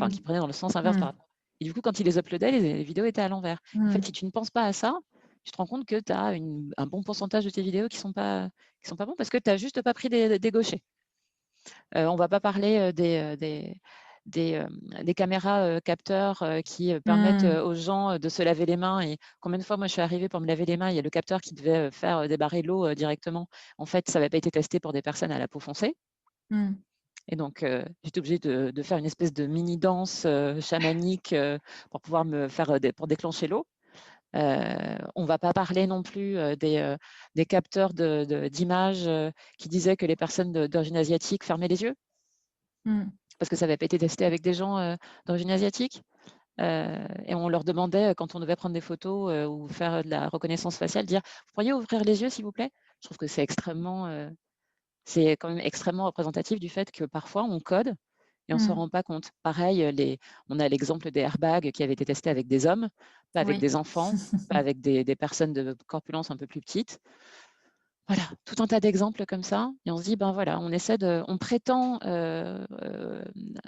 qui prenaient dans le sens inverse par rapport. Et du coup, quand ils les uploadaient, les vidéos étaient à l'envers. En fait, si tu ne penses pas à ça, tu te rends compte que tu as un bon pourcentage de tes vidéos qui ne sont pas bons parce que tu n'as juste pas pris des gauchers. On ne va pas parler des caméras capteurs qui permettent aux gens de se laver les mains. Et combien de fois, moi, je suis arrivée pour me laver les mains, il y a le capteur qui devait faire débarrer l'eau directement. En fait, ça n'avait pas été testé pour des personnes à la peau foncée. Et donc, j'étais obligée de faire une espèce de mini-danse chamanique pour pouvoir pour déclencher l'eau. On ne va pas parler non plus des capteurs d'images qui disaient que les personnes d'origine asiatique fermaient les yeux. Parce que ça n'avait pas été testé avec des gens d'origine asiatique. Et on leur demandait, quand on devait prendre des photos ou faire de la reconnaissance faciale, dire « Vous pourriez ouvrir les yeux, s'il vous plaît ?» Je trouve que c'est quand même extrêmement représentatif du fait que parfois, on code et on ne se rend pas compte. Pareil, on a l'exemple des airbags qui avaient été testés avec des hommes, pas avec des enfants, pas avec des personnes de corpulence un peu plus petites. Voilà, tout un tas d'exemples comme ça, et on se dit, ben voilà, on prétend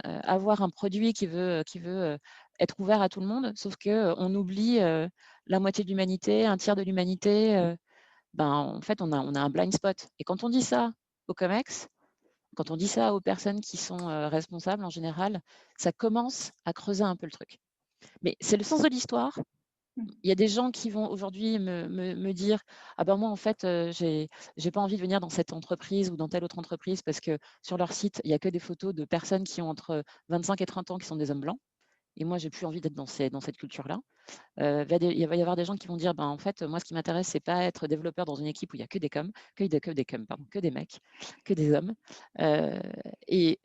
avoir un produit qui veut être ouvert à tout le monde, sauf qu'on oublie la moitié de l'humanité, un tiers de l'humanité. Ben, en fait, on a un blind spot. Et quand on dit ça aux COMEX, quand on dit ça aux personnes qui sont responsables en général, ça commence à creuser un peu le truc. Mais c'est le sens de l'histoire. Il y a des gens qui vont aujourd'hui me dire: «Ah ben moi en fait, j'ai pas envie de venir dans cette entreprise ou dans telle autre entreprise parce que sur leur site, il y a que des photos de personnes qui ont entre 25 et 30 ans qui sont des hommes blancs et moi j'ai plus envie d'être dans cette culture-là». Il va y avoir des gens qui vont dire: «Ben en fait, moi ce qui m'intéresse, c'est pas être développeur dans une équipe où il y a que des mecs, que des hommes». Et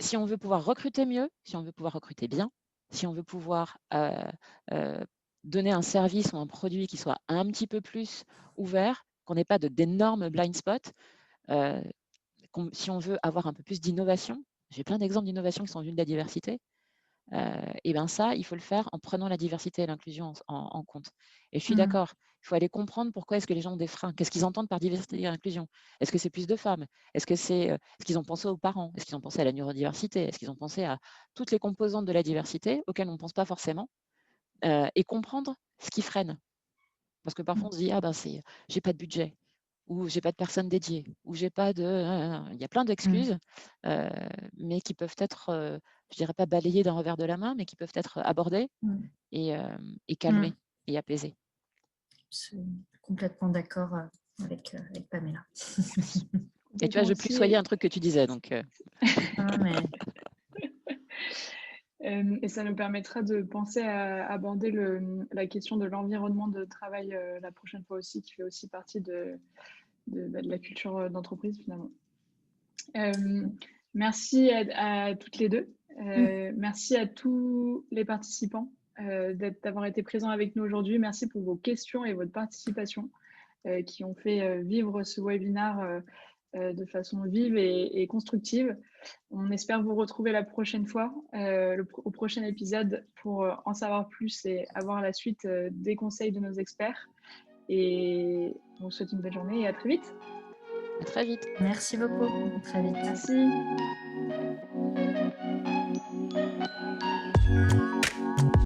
si on veut pouvoir recruter mieux, si on veut pouvoir recruter bien, si on veut pouvoir donner un service ou un produit qui soit un petit peu plus ouvert, qu'on n'ait pas d'énormes blind spots, euh, si on veut avoir un peu plus d'innovation, j'ai plein d'exemples d'innovation qui sont venues de la diversité, et bien ça, il faut le faire en prenant la diversité et l'inclusion en compte. Et je suis d'accord, il faut aller comprendre pourquoi est-ce que les gens ont des freins, qu'est-ce qu'ils entendent par diversité et inclusion. Est-ce que c'est plus de femmes? Est-ce qu'ils ont pensé aux parents? Est-ce qu'ils ont pensé à la neurodiversité? Est-ce qu'ils ont pensé à toutes les composantes de la diversité auxquelles on ne pense pas forcément? Et comprendre ce qui freine. Parce que parfois on se dit, ah ben j'ai pas de budget, ou j'ai pas de personne dédiée, ou j'ai pas de. Il y a plein d'excuses, mais qui peuvent être, je dirais pas balayées d'un revers de la main, mais qui peuvent être abordées et calmées et apaisées. Je suis complètement d'accord avec Pamela. Et tu vois, je plus soyer un truc que tu disais, donc. Et ça nous permettra de penser à aborder la question de l'environnement de travail la prochaine fois aussi, qui fait aussi partie de la culture d'entreprise finalement. Merci à toutes les deux. Merci à tous les participants d'avoir été présents avec nous aujourd'hui. Merci pour vos questions et votre participation qui ont fait vivre ce webinaire de façon vive et constructive. On espère vous retrouver la prochaine fois, au prochain épisode, pour en savoir plus et avoir la suite des conseils de nos experts. Et on vous souhaite une belle journée et à très vite. À très vite. Merci beaucoup. À très vite. Merci.